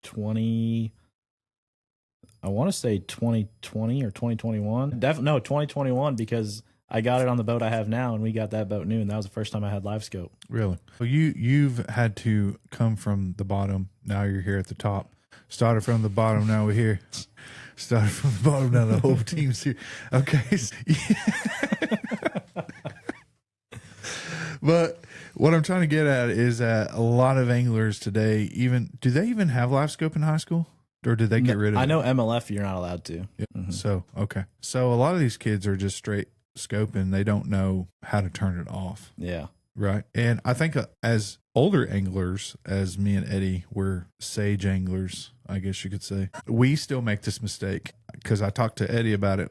D: 2020 or 2021. No, 2021, because I got it on the boat I have now, and we got that boat new, and that was the first time I had live scope.
C: Really? Well, you've had to come from the bottom. Now you're here at the top. Started from the bottom, now we're here. Started from the bottom, now the whole team's here. Okay. But what I'm trying to get at is that a lot of anglers today, do they even have live scope in high school? Or did they get rid of it?
D: I know MLF you're not allowed to.
C: Yeah. Mm-hmm. So, okay. So a lot of these kids are just straight scoping. They don't know how to turn it off.
D: Yeah.
C: Right. And I think as older anglers, as me and Eddie, we're sage anglers, I guess you could say, we still make this mistake, because I talked to Eddie about it.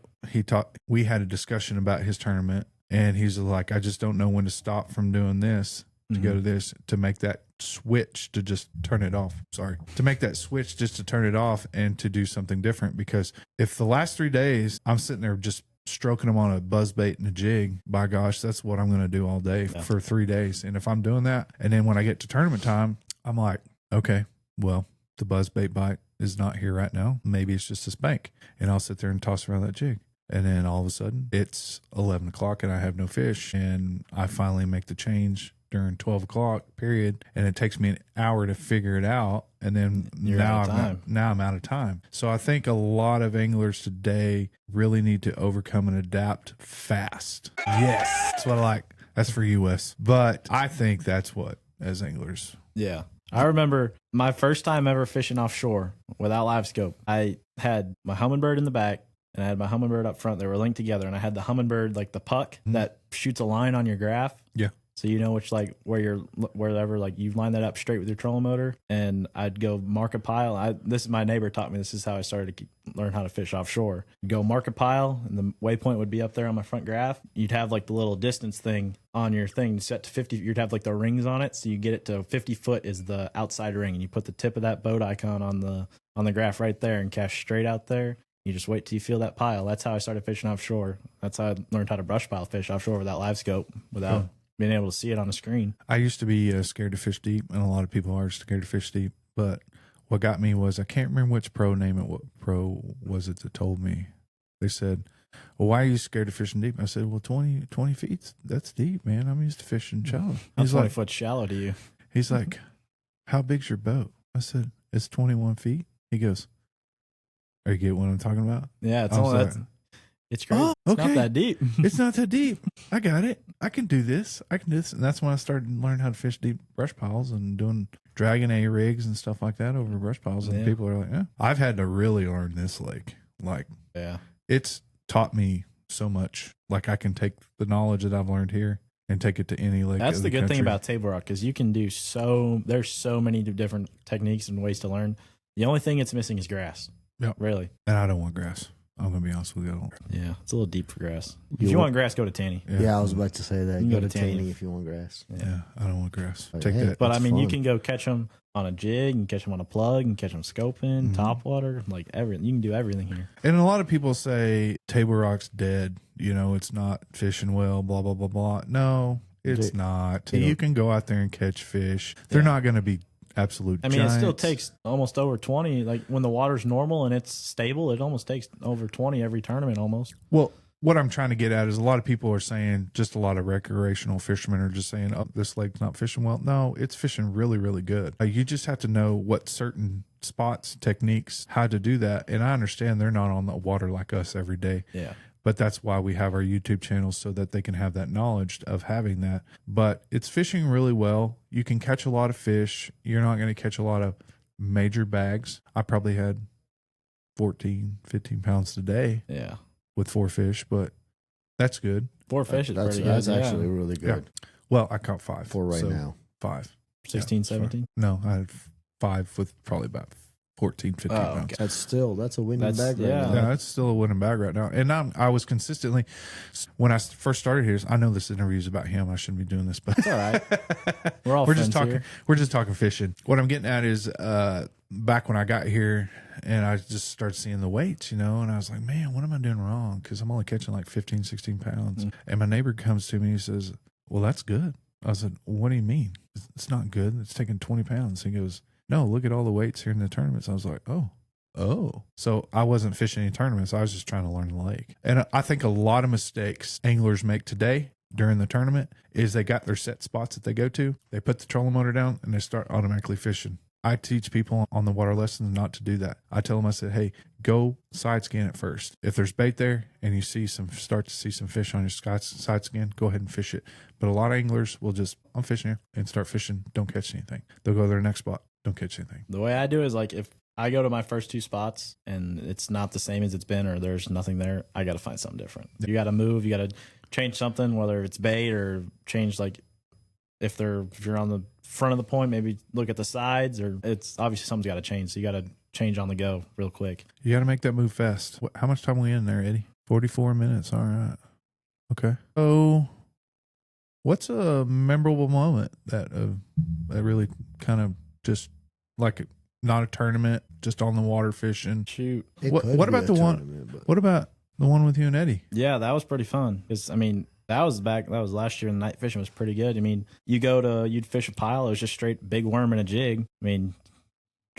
C: We had a discussion about his tournament, and he's like, I just don't know when to stop from doing this to go to this, to make that switch to just turn it off. To make that switch just to turn it off and to do something different. Because if the last 3 days I'm sitting there just stroking them on a buzz bait and a jig, by gosh, that's what I'm going to do all day for 3 days. And if I'm doing that, and then when I get to tournament time, I'm like, okay, well, the buzz bait bite is not here right now. Maybe it's just a spank. And I'll sit there and toss around that jig. And then all of a sudden it's 11 o'clock and I have no fish. And I finally make the change during 12 o'clock period. And it takes me an hour to figure it out. And then now I'm out of time. So I think a lot of anglers today really need to overcome and adapt fast. Yes. That's what I like. That's for you, Wes. But I think that's what, as anglers.
D: Yeah. I remember my first time ever fishing offshore without live scope. I had my hummingbird in the back and I had my hummingbird up front. They were linked together, and I had the hummingbird, like the puck that shoots a line on your graph.
C: Yeah.
D: So you know which like wherever like you line that up straight with your trolling motor, and I'd go mark a pile. This is my neighbor taught me. This is how I started to learn how to fish offshore. Go mark a pile, and the waypoint would be up there on my front graph. You'd have like the little distance thing on your thing set to 50. You'd have like the rings on it, so you get it to 50 foot is the outside ring, and you put the tip of that boat icon on the graph right there and cast straight out there. You just wait till you feel that pile. That's how I started fishing offshore. That's how I learned how to brush pile fish offshore without live scope, without being able to see it on the screen.
C: I used to be scared to fish deep, and a lot of people are scared to fish deep. But what got me was I can't remember which pro was it that told me. They said, "Well, why are you scared of fishing deep?" I said, "Well, 20 feet, that's deep, man. I'm used to fishing shallow."
D: How
C: He's
D: 20
C: like,
D: foot shallow to you?
C: He's like, "How big's your boat?" I said, "It's 21 feet." He goes, "Are you get what I'm talking about?"
D: Yeah, it's
C: I was
D: only
C: like,
D: it's crazy.
C: "Oh,
D: It's not
C: okay.
D: that deep.
C: It's not that deep. I got it. I can do this. I can do this." And that's when I started learning how to fish deep brush piles and doing dragging A rigs and stuff like that over brush piles. And
D: Yeah.
C: people are like, "Yeah." I've had to really learn this lake. Like,
D: Yeah.
C: it's taught me so much. Like, I can take the knowledge that I've learned here and take it to any lake.
D: That's
C: of
D: the good thing
C: country.
D: about Table Rock, because you can do there's so many different techniques and ways to learn. The only thing it's missing is grass.
C: Yep.
D: Really.
C: And I don't want grass. I'm gonna be honest with you. I don't.
D: Yeah. It's a little deep for grass. If
B: You
D: you
B: wa-
D: want grass, go to Tanny.
B: Yeah, I was about to say that.
D: You can
B: Go
D: go
B: to
D: to Tanny.
B: Tanny if you want grass.
C: Yeah, I don't want grass.
B: But
C: Take
B: hey,
C: that.
D: But
B: It's
D: I mean, you
B: fun.
D: can go catch them on a jig, and catch them on a plug, and catch them scoping,
C: Mhm.
D: top water, like everything. You can do everything here.
C: And a lot of people say Table Rock's dead. You know, it's not fishing well, blah, blah, blah, blah. No, it's
B: Dude,
C: not.
B: you know-
C: You can go out there and catch fish. They're
D: Yeah.
C: not going to be absolute
D: I mean, it still
C: giants.
D: takes almost over 20. Like when the water's normal and it's stable, it almost takes over 20 every tournament almost.
C: Well, what I'm trying to get at is a lot of people are saying, just a lot of recreational fishermen are just saying, "Oh, this lake's not fishing well." No, it's fishing really, really good. You just have to know what certain spots, techniques, how to do that. And I understand they're not on the water like us every day.
D: Yeah.
C: But that's why we have our YouTube channels, so that they can have that knowledge of having that. But it's fishing really well. You can catch a lot of fish. You're not going to catch a lot of major bags. I probably had 14, 15 pounds today
D: Yeah.
C: with 4 fish, but that's good.
D: 4 fish is
B: That's
D: pretty good.
B: that's actually really good
C: Well, I caught 5
B: for right
C: so
B: now.
C: 5.
D: 16,
C: Yeah, sorry.
D: 17.
C: No, I had 5 with probably about 14, 15
D: Oh,
C: pounds.
D: okay.
B: That's a winning
D: That's-
B: bag right
D: yeah.
B: now.
C: Yeah, that's still a winning bag right now. And I was consistently, when I first started here, I know this interview is about him. I shouldn't be doing this, but
D: It's all right. We're all
C: we're
D: friends
C: just talking.
D: here.
C: We're just talking fishing. What I'm getting at is, back when I got here and I just started seeing the weights, and I was like, man, what am I doing wrong? Because I'm only catching like 15, 16 pounds. And my neighbor comes to me and says, "Well, that's good." I said, "What do you mean? It's not good. It's taking 20 pounds." He goes, "No, look at all the weights here in the tournaments." I was like, Oh. So I wasn't fishing any tournaments. I was just trying to learn the lake. And I think a lot of mistakes anglers make today during the tournament is they got their set spots that they go to. They put the trolling motor down and they start automatically fishing. I teach people on the water lessons not to do that. I tell them, I said, "Hey, go side scan it first. If there's bait there and you start to see some fish on your side scan, go ahead and fish it." But a lot of anglers will just, "I'm fishing here," and start fishing, don't catch anything. They'll go to their next spot, don't catch anything.
D: The way I do is like if I go to my first 2 spots and it's not the same as it's been or there's nothing there, I got to find something different. You got to move, you got to change something, whether it's bait or change like if you're on the front of the point, maybe look at the sides, or it's obviously something's got to change. So you got to change on the go real quick.
C: You got to make that move fast. How much time we in there, Eddie? 44 minutes. All right. Okay. So what's a memorable moment that really kind of just like not a tournament, just on the water fishing?
D: Shoot.
B: It
C: What-
B: could
C: what
B: be
C: about
B: a
C: the one-
B: tournament, but-
C: What about the one with you and Eddie?
D: Yeah, that was pretty fun. Because, I mean, that was last year, and night fishing was pretty good. I mean, you'd fish a pile, it was just straight big worm and a jig. I mean,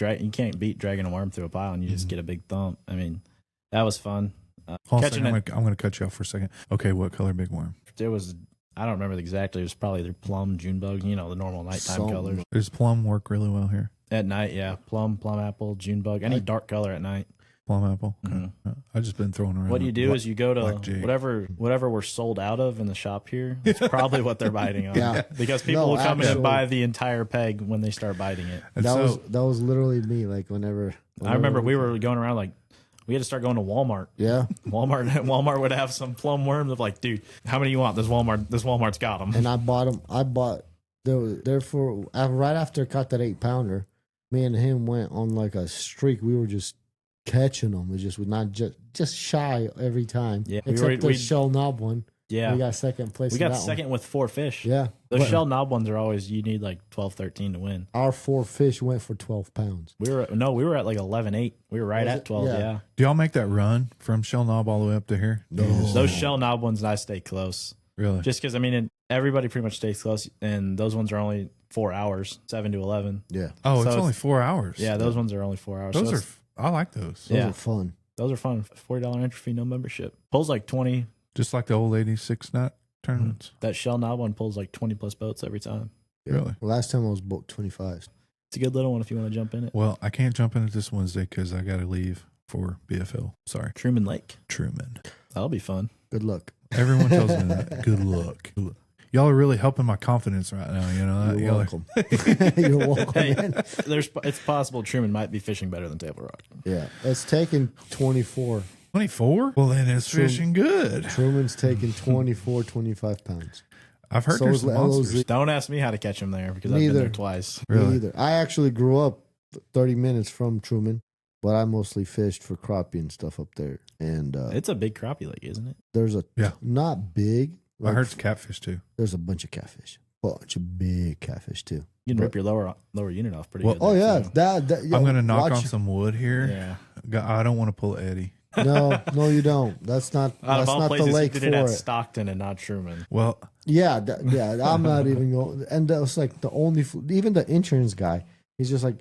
D: you can't beat dragging a worm through a pile and you just get a big thump. I mean, that was fun.
C: Hold on a
D: Catching
C: second, I'm going to cut you off for a second. Okay, what color big worm?
D: it was, I don't remember exactly. It was probably either plum, June bug, the normal nighttime
B: Something.
D: colors.
C: Does plum work really well here?
D: At night, yeah. Plum apple, June bug, any dark color at night.
C: Plum apple? Okay.
D: Mhm.
C: I've just been throwing around.
D: What you do is you go
C: black
D: to
C: jig.
D: whatever we're sold out of in the shop here. It's probably what they're biting on.
B: Yeah.
D: Because people
B: No,
D: will come in
B: actually-
D: and buy the entire peg when they start biting it.
C: And
B: that
C: so,
B: was literally me. Like whenever
D: I remember we were going around like, We had to start going to Walmart.
B: Yeah.
D: Walmart would have some plum worms. Of like, dude, how many you want? This Walmart's got them.
B: And I bought them. They're for right after I caught that 8-pounder. Me and him went on like a streak. We were just catching them. It just was not just shy every time.
D: Yeah,
B: except the shell knob one.
D: Yeah,
B: we got second place.
D: We got second with 4 fish.
B: Yeah,
D: those shell knob ones are always you need like 12, 13 to win.
B: Our 4 fish went for 12 pounds.
D: We were at like 11.8. We were right at 12. Yeah.
C: Do y'all make that run from Shell Knob all the way up to here?
B: No.
D: Those shell knob ones, I stay close.
C: Really?
D: Just because everybody pretty much stays close, and those ones are only 4 hours, 7 to 11.
B: Yeah.
C: Oh,
D: So
C: it's only 4 hours.
D: Yeah, those ones are only 4 hours.
C: Those I like those.
B: Those
D: Yeah.
B: are fun.
D: Those are fun. $40 entry fee, no membership. Pulls like 20.
C: Just like the old lady 6-knot tournaments.
D: That shell knob one pulls like 20 plus boats every time.
B: Yeah.
C: Really?
B: Last time I was booked 25.
D: It's a good little one if you want to jump in it.
C: Well, I can't jump in it this Wednesday because I got to leave for BFL. Sorry.
D: Truman Lake.
C: Truman.
D: That'll be fun.
B: Good luck.
C: Everyone tells me that. Good luck. Good luck. Y'all are really helping my confidence right now. You know,
B: You're
C: y'all
B: welcome. You're welcome,
D: Hey,
B: man.
D: it's possible Truman might be fishing better than Table Rock.
B: Yeah. It's taken 24.
C: 24? Well, then it's
B: Truman-
C: fishing good.
B: Truman's taken 24, 25 pounds.
C: I've heard
B: So
C: there's
B: is
C: some
B: the LOZ.
C: monsters.
D: Don't ask me how to catch him there because I've been
B: Neither.
D: there twice.
C: Really?
B: Me either. I actually grew up 30 minutes from Truman, but I mostly fished for crappie and stuff up there. And
D: It's a big crappie lake, isn't it?
B: there's a
C: Yeah.
B: not big.
C: I heard it's catfish too.
B: there's a bunch of catfish. Bunch of big catfish too.
D: You can rip your lower unit off pretty
C: Well,
D: good.
B: Oh
D: there,
B: yeah,
D: too.
B: that yeah,
C: I'm going to knock
B: watch-
C: on some wood here.
D: Yeah.
C: I don't want to pull Eddie.
B: No, you don't. That's not.
D: Out
B: That's
D: of all
B: not the
D: places,
B: lake
D: you
B: for
D: did it at
B: it.
D: Stockton and not Truman.
C: Well,
B: Yeah, I'm not even going. And that was like the only. Even the insurance guy, he's just like,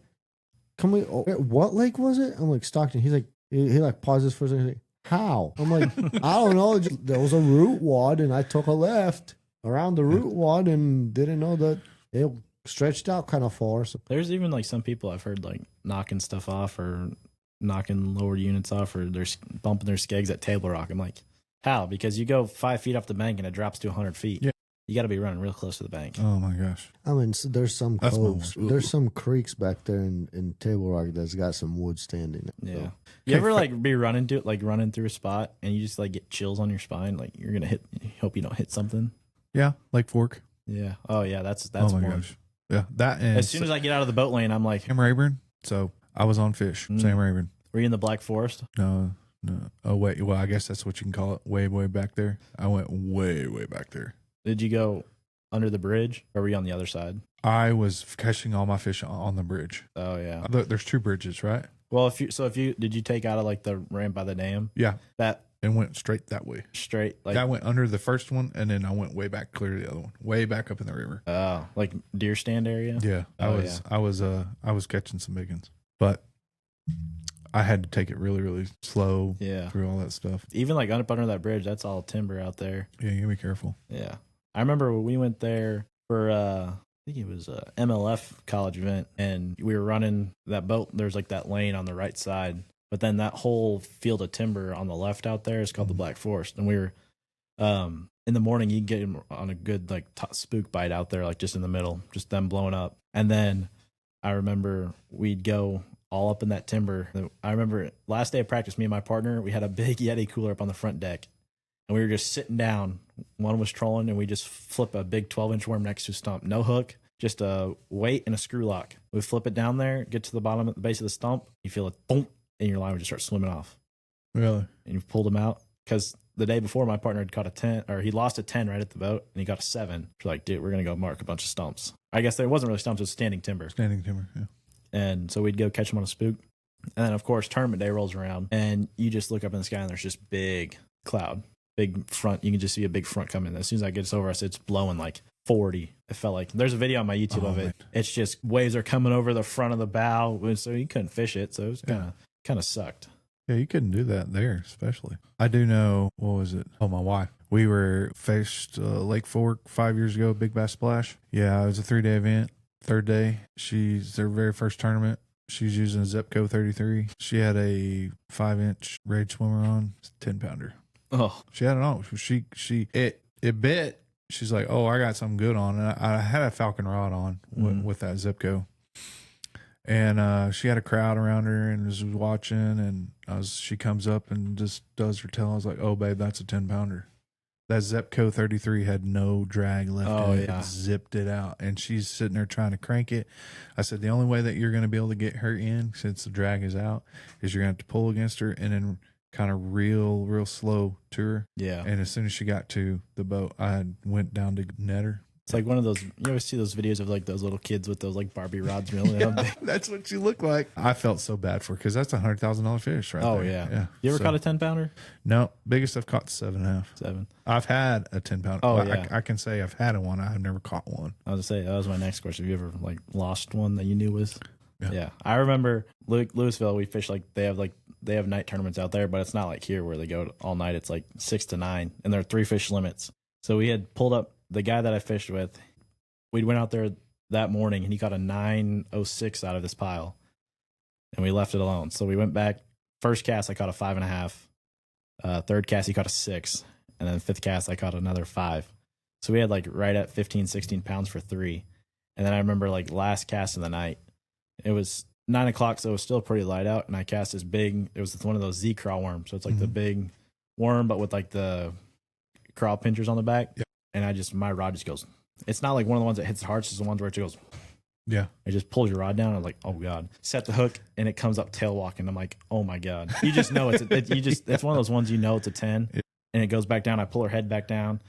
B: "Can we? What lake was it?" I'm like Stockton. He's like, he like pauses for a second. He's like, how? I'm like, I don't know. There was a root wad, and I took a left around the root wad, and didn't know that it stretched out kind of far. So
D: There's even like some people I've heard like knocking stuff off or knocking lower units off or they're bumping their skegs at Table Rock. I'm like, how? Because you go 5 feet off the bank and it drops to 100 feet.
C: Yeah.
D: You got to be running real close to the bank.
C: oh my gosh.
B: I mean, so there's some
C: That's my
B: coves,
C: worst.
B: there's some creeks back there in Table Rock that's got some wood standing.
D: Yeah.
B: So,
D: You ever like be running through a spot and you just like get chills on your spine? Like you're going to hope you don't hit something.
C: Yeah, Lake Fork.
D: Yeah. Oh yeah. That's
C: Oh my
D: one.
C: gosh. Yeah, that and
D: As soon as I get out of the boat lane, I'm like,
C: Sam Rayburn. So I was on fish. Sam Rayburn.
D: were you in the Black Forest?
C: No. Oh wait. Well, I guess that's what you can call it. Way back there. I went way back there.
D: Did you go under the bridge or were you on the other side?
C: I was catching all my fish on the bridge.
D: Oh yeah.
C: There's 2 bridges, right?
D: Well, if you did you take out of like the ramp by the dam?
C: Yeah,
D: That
C: and went straight that way.
D: straight like
C: I went under the first one, and then I went way back clear to the other one, way back up in the river.
D: like deer stand area.
C: Yeah, I was catching some big ones, but I had to take it really slow
D: Yeah.
C: through all that stuff.
D: Even like up under that bridge, that's all timber out there.
C: Yeah, you gotta be careful.
D: Yeah. I remember when we went there for I think it was a MLF college event and we were running that boat. There's like that lane on the right side, but then that whole field of timber on the left out there is called the Black Forest. And we were in the morning, you can get them on a good like spook bite out there, like just in the middle, just them blowing up. And then I remember we'd go all up in that timber. I remember last day of practice, me and my partner, we had a big Yeti cooler up on the front deck. And we were just sitting down. One was trolling, and we just flip a big 12-inch worm next to a stump. No hook, just a weight and a screw lock. We flip it down there, get to the bottom at the base of the stump. You feel it, boom, and your line would just start swimming off.
C: Really?
D: And you pulled him out. Because the day before, my partner had caught a 10, or he lost a 10 right at the boat, and he got a 7. We're like, dude, we're going to go mark a bunch of stumps. I guess there wasn't really stumps, it was standing timber.
C: Standing timber. Yeah.
D: And so we'd go catch him on a spook. And then, of course, tournament day rolls around, and you just look up in the sky, and there's just big cloud. Big front, you can just see a big front coming. As soon as I get over, I said it's blowing like 40. It felt like there's a video on my YouTube of it.
C: Man.
D: It's just waves are coming over the front of the bow, so you couldn't fish it. So it was kind of sucked.
C: Yeah, you couldn't do that there, especially. I do know, what was it? Oh, my wife. We were fished Lake Fork 5 years ago, Big Bass Splash. Yeah, it was a 3-day event. 3rd day, she's their very first tournament. She's using a Zepco 33. She had a 5-inch rage swimmer on, 10-pounder.
D: Oh,
C: She had it on. It bit. She's like, oh, I got something good on. And I had a Falcon rod on with that Zipco. And she had a crowd around her and was watching. And she comes up and just does her tail. I was like, "Oh, babe, that's a 10-pounder." That Zepco 33 had no drag left in it. It zipped it out. And she's sitting there trying to crank it. I said, the only way that you're going to be able to get her in, since the drag is out, is you're going to have to pull against her and then kind of real slow to her.
D: Yeah.
C: And as soon as she got to the boat, I went down to net her.
D: It's like one of those, you always see those videos of like those little kids with those like Barbie rods reeling them.
C: That's what you look like. I felt so bad for her because that's $100,000 fish right there.
D: Oh, yeah. You ever caught a 10-pounder?
C: No. Biggest I've caught 7.5. 7. I've had a 10-pounder.
D: Oh,
C: well,
D: yeah.
C: I can say I've had one. I've never caught one.
D: I was going to say, that was my next question. Have you ever like lost one that you knew was?
C: Yeah.
D: I remember Louisville, we fish they have night tournaments out there, but it's not like here where they go all night. It's like 6 to 9 and there are 3 fish limits. So we had pulled up the guy that I fished with. We went out there that morning and he got a 906 out of this pile and we left it alone. So we went back. First cast, I caught a 5.5. Third cast, he caught a 6. And then fifth cast, I caught another 5. So we had like right at 15, 16 pounds for 3. And then I remember like last cast of the night, it was 9 o'clock. So it was still pretty light out. And I cast this big, it was one of those Z crawl worms. So it's like the big worm, but with like the crawl pinchers on the back.
C: Yep.
D: And my rod just goes, it's not like one of the ones that hits hard. It's the ones where it goes,
C: yeah.
D: It just pulls your rod down. I'm like, oh God. Set the hook and it comes up tail walking. I'm like, oh my God. You just know it's one of those ones it's a 10 and it goes back down. I pull her head back down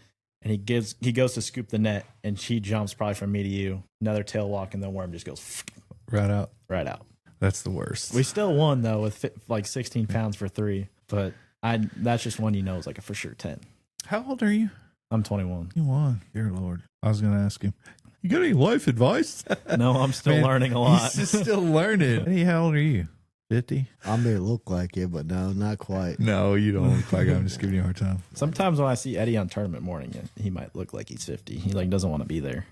D: and he goes to scoop the net and she jumps probably from me to you. Another tail walk and the worm just goes
C: right out.
D: Right out.
C: That's the worst.
D: We still won though with like 16 pounds for 3, but that's just one is like a for sure 10.
C: How old are you?
D: I'm 21.
C: You won. Dear Lord. I was going to ask him, you got any life advice?
D: No, I'm still learning a lot.
C: He's still learning. Hey, how old are you? 50?
B: I may look like it, but no, not quite.
C: No, you don't look like it. I'm just giving you a hard time.
D: Sometimes when I see Eddie on tournament morning, he might look like he's 50. He like doesn't want to be there.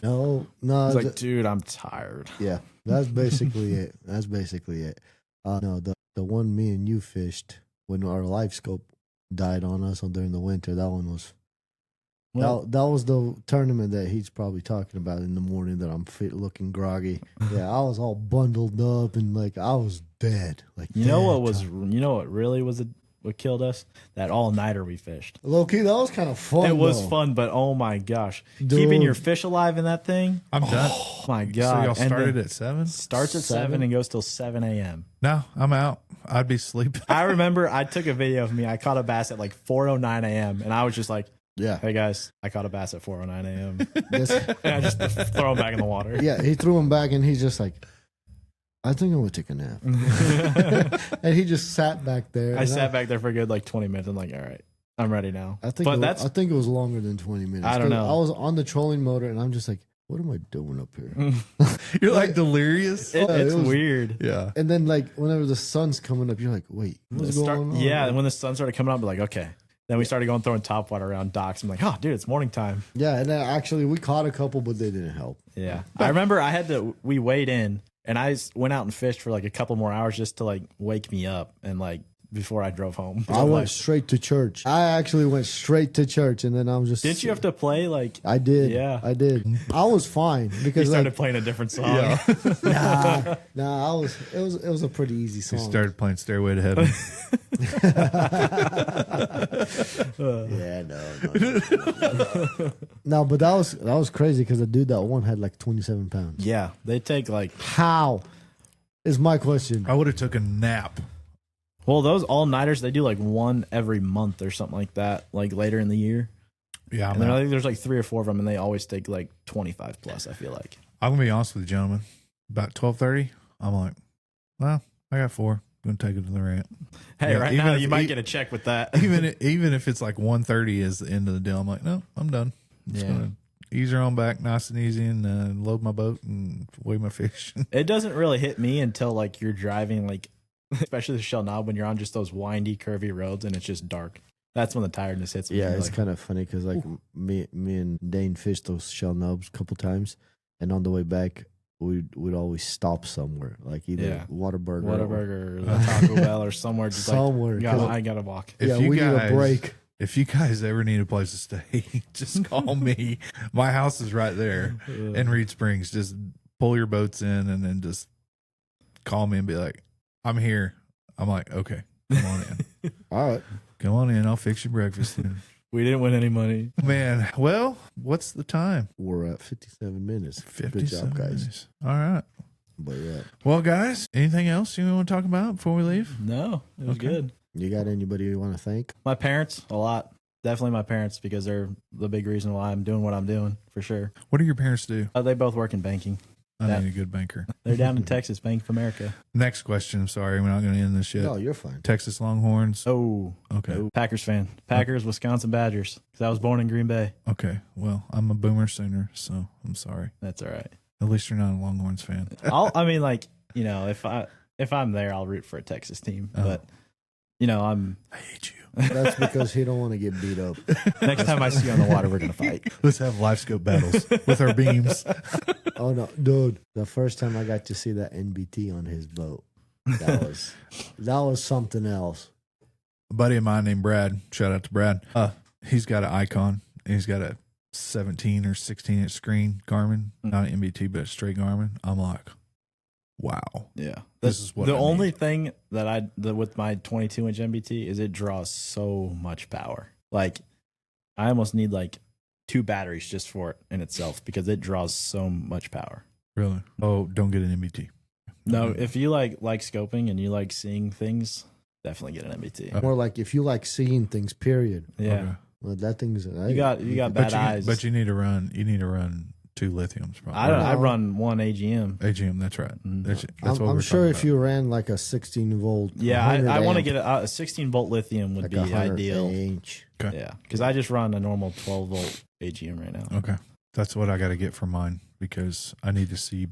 B: No.
D: He's like, dude, I'm tired.
B: Yeah, that's basically it. No, the one me and you fished when our live scope died on us during the winter, that one was... that was the tournament that he's probably talking about in the morning that I'm looking groggy. Yeah, I was all bundled up and like I was dead. Like
D: what really was what killed us? That all-nighter we fished.
B: Low key, that was kind of fun.
D: It was fun, but oh my gosh, keeping your fish alive in that thing.
C: I'm done.
D: Oh my god!
C: So y'all started at 7?
D: Starts at 7 and goes till 7 a.m.
C: No, I'm out. I'd be sleeping.
D: I remember I took a video of me. I caught a bass at like 4:09 a.m. and I was just like,
B: yeah.
D: Hey guys, I caught a bass at 4:09 a.m. And I just throw him back in the water.
B: Yeah, he threw him back and he's just like, I think I'm gonna take a nap. And he just sat back there.
D: I sat back there for a good like 20 minutes. I'm like, all right, I'm ready now.
B: I think it was longer than 20 minutes.
D: I don't know.
B: I was on the trolling motor and I'm just like, what am I doing up here?
C: You're like delirious.
D: It's weird.
C: Yeah.
B: And then like whenever the sun's coming up, you're like, wait, what's going on?
D: Yeah, and when the sun started coming up, I'm like, okay. Then we started throwing top water around docks. I'm like, oh, dude, it's morning time.
B: Yeah, and then actually we caught a couple, but they didn't help.
D: Yeah. I remember we weighed in, and I went out and fished for like a couple more hours just to like wake me up and like before I drove home.
B: I went straight to church. I actually went straight to church, and then I was just...
D: Didn't you have to play like...
B: I did.
D: Yeah.
B: I did. I was fine because
D: you started playing a different song.
B: Yeah. Nah, it was a pretty easy song.
C: You started playing Stairway to Heaven.
B: Yeah, no. No, but that was crazy because the dude that won had like 27 pounds.
D: Yeah, they take like...
B: How is my question.
C: I would have took a nap.
D: Well, those all-nighters, they do like one every month or something like that, like later in the year.
C: Yeah,
D: and I think there's like 3 or 4 of them, and they always take like 25 plus, I feel like.
C: I'm going to be honest with you, gentlemen. About 12:30, I'm like, well, I got 4. Going to take it to the rant.
D: Hey, yeah, right now you might get a check with that.
C: even if it's like 1:30 is the end of the deal, I'm like, no, I'm done. I'm just going to ease her on back nice and easy and load my boat and weigh my fish.
D: It doesn't really hit me until like you're driving like, especially the Shell Knob, when you're on just those windy, curvy roads and it's just dark. That's when the tiredness hits me.
B: Yeah, it's kind of funny because like me and Dayne fished those Shell Knobs a couple times, and on the way back, we'd always stop somewhere, like either Whataburger
D: or the Taco Bell or somewhere. Just
B: somewhere.
D: Like, I gotta walk.
B: We need a break.
C: If you guys ever need a place to stay, just call me. My house is right there in Reed Springs. Just pull your boats in and then just call me and be like, I'm here. I'm like, okay, come on in.
B: All right.
C: Come on in. I'll fix your breakfast.
D: We didn't win any money.
C: Man, well, what's the time?
B: We're at 57 minutes.
C: 57
B: Good job, guys.
C: minutes. All right.
B: But yeah,
C: Well, guys, anything else you want to talk about before we leave?
D: No, it was
C: Okay.
D: good.
B: you got anybody you want to thank?
D: My parents, a lot. Definitely my parents, because they're the big reason why I'm doing what I'm doing, for sure.
C: What do your parents do?
D: They both work in banking.
C: I
D: Yeah.
C: need a good banker.
D: They're down in Texas, Bank of America.
C: Next question. I'm sorry. We're not going to end this yet.
B: No, you're fine.
C: Texas Longhorns.
D: Oh,
C: Okay.
D: no. Packers fan. Packers, Wisconsin Badgers, because I was born in Green Bay.
C: Okay. Well, I'm a Boomer Sooner, so I'm sorry.
D: That's all right.
C: At least you're not a Longhorns fan.
D: If I'm there, I'll root for a Texas team.
C: Oh.
D: But,
C: I hate you.
B: That's because he don't want to get beat up.
D: next time I see you on the water, we're going to fight.
C: Let's have life scope battles with our beams.
B: Oh no, dude! The first time I got to see that NBT on his boat, that was something else.
C: A buddy of mine named Brad, shout out to Brad. He's got an Icon. He's got a 17 or 16 inch screen Garmin, not an MBT, but a straight Garmin. I'm like, wow.
D: Yeah.
C: This is what
D: the
C: I
D: only
C: need.
D: thing that with my 22 inch MBT is it draws so much power. Like, I almost need like 2 batteries just for it in itself, because it draws so much power.
C: Really? Oh, don't get an MBT.
D: No, if you like scoping and you like seeing things, definitely get an MBT.
B: More like if you like seeing things. Period.
D: Yeah.
C: Okay.
B: Well, that thing's
D: You got bad eyes.
C: But you need to run 2 lithiums probably.
D: I run 1 AGM.
C: AGM, that's right.
D: Mhm.
C: That's what
B: I'm
C: we're
B: sure
C: talking
B: if
C: about.
B: you ran like a 16 volt,
D: Yeah,
B: 100
D: I want to
B: amp,
D: get a 16 volt lithium would
B: like
D: be
B: 100
D: ideal.
B: inch.
C: Okay.
D: Yeah, because I just run a normal 12 volt AGM right now.
C: Okay. That's what I got to get for mine, because I need to see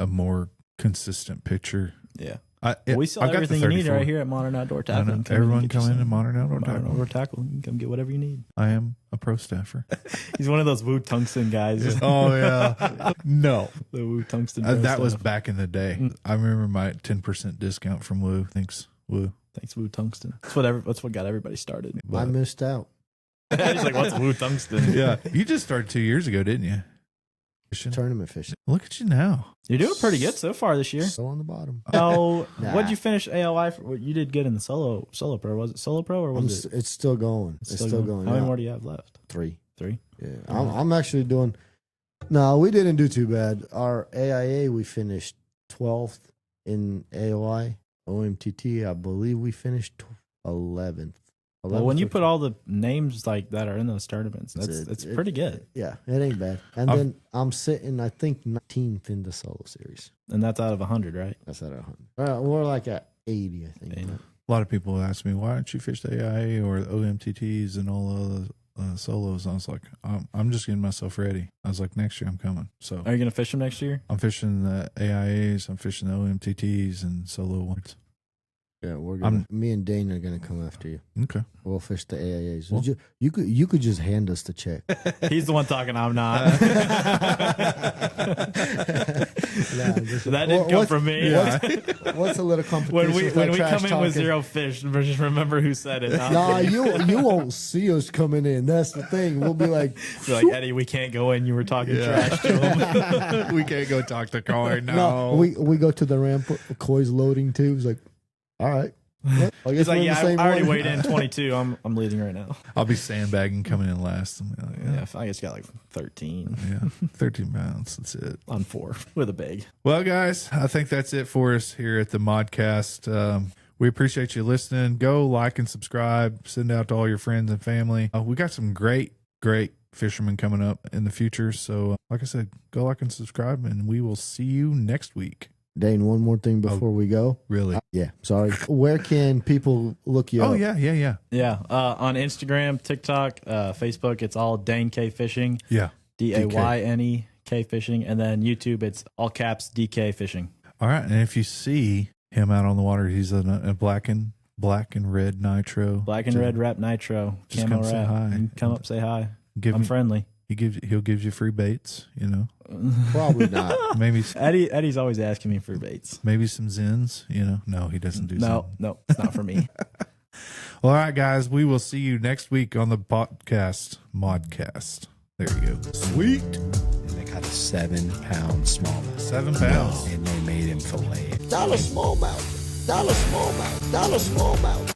C: a more consistent picture.
D: Yeah.
C: I've
D: We sell
C: got the
D: everything you need
C: 34.
D: right here at Modern Outdoor
C: I
D: Tackle.
C: know. Everyone come in to Modern Outdoor Tackle.
D: Outdoor Tackle. You can come get whatever you need.
C: I am a pro staffer.
D: He's one of those Woo Tungsten guys.
C: Oh, yeah. No.
D: The Woo Tungsten. Pro
C: That was
D: staff.
C: back in the day. I remember my 10% discount from Woo. Thanks, Woo.
D: Thanks, Woo Tungsten. That's what got everybody started.
B: I missed out.
D: He's like, what's Woo Tungsten?
C: Yeah. You just started 2 years ago, didn't you? Fishing?
B: Tournament fishing.
C: Look at you now.
D: You're doing pretty good so far this year.
B: Still on the bottom.
D: Oh,
B: Nah.
D: what'd you finish AOI for? Well, you did good in the solo pro. Was it solo pro or was it?
B: It's still going. It's still going.
D: How many
B: Yeah.
D: more do you have left?
B: 3.
D: 3.
B: Yeah, I'm actually doing. No, we didn't do too bad. Our AIA, we finished 12th in AOI. OMTT, I believe we finished 11th.
D: Well, when you
B: 11th.
D: put all the names like that are in those tournaments, that's pretty good.
B: Yeah, it ain't bad. And then I'm sitting, I think, 19th in the solo series.
D: And that's out of 100, right?
B: That's at 100. We're like at 80, I think.
D: 80.
C: A lot of people ask me, why don't you fish the AIA or the OMTTs and all the solos? And I was like, I'm just getting myself ready. I was like, next year I'm coming. So
D: Are you going to fish them next year?
C: I'm fishing the AIAs, I'm fishing the OMTTs and solo ones.
B: Yeah, we're gonna. Me and Dayne are gonna come after you.
C: Okay.
B: We'll fish the AIAs.
C: Well-
B: You could just hand us the check.
D: He's the one talking. I'm not. That didn't come from me.
B: What's a little competition?
D: When we come in with 0 fish, just remember who said it.
B: Nah, you won't see us coming in. That's the thing. We'll be like,
D: Be like, Eddie, we can't go in. You were talking trash to him.
C: We can't go talk to Coy. No.
B: we go to the ramp. Coy's loading too. He's like, all right. Well, I guess
D: He's like,
B: we're in
D: yeah,
B: the same
D: I already
B: one."
D: weighed in 22. I'm leading right now.
C: I'll be sandbagging coming in last. I'm like,
D: Yeah, I just got like 13
C: yeah, 13 pounds. That's it.
D: on 4 with a bag.
C: Well, guys, I think that's it for us here at the MODCast. We appreciate you listening. Go like and subscribe. Send out to all your friends and family. We got some great fishermen coming up in the future. So, like I said, go like and subscribe, and we will see you next week.
B: Dayne, one more thing before we go.
C: Really?
B: Yeah, sorry. Where can people look you up?
C: Oh, yeah.
D: Yeah, on Instagram, TikTok, Facebook, it's all Dayne K Fishing,
C: Yeah.
D: Dayne K Fishing, and then YouTube, it's all caps DK Fishing.
C: All right. And if you see him out on the water, he's in a black and red nitro.
D: Black and red wrap nitro,
C: Just
D: camo
C: come say
D: wrap.
C: hi.
D: You can come up, say hi.
C: Give
D: I'm
C: him,
D: friendly.
C: he'll give you free baits, you know.
B: Probably not.
C: Maybe
D: Eddie's always asking me for baits.
C: maybe some Zins, you know. No, he doesn't do Zins.
D: No, it's not for me.
C: Well, all right, guys, we will see you next week on the podcast MODCast. There you go. Sweet.
A: And they had a 7-pound smallmouth.
C: 7 pounds.
A: And they made him fillet it.
B: Dollar smallmouth. Dollar smallmouth. Dollar smallmouth.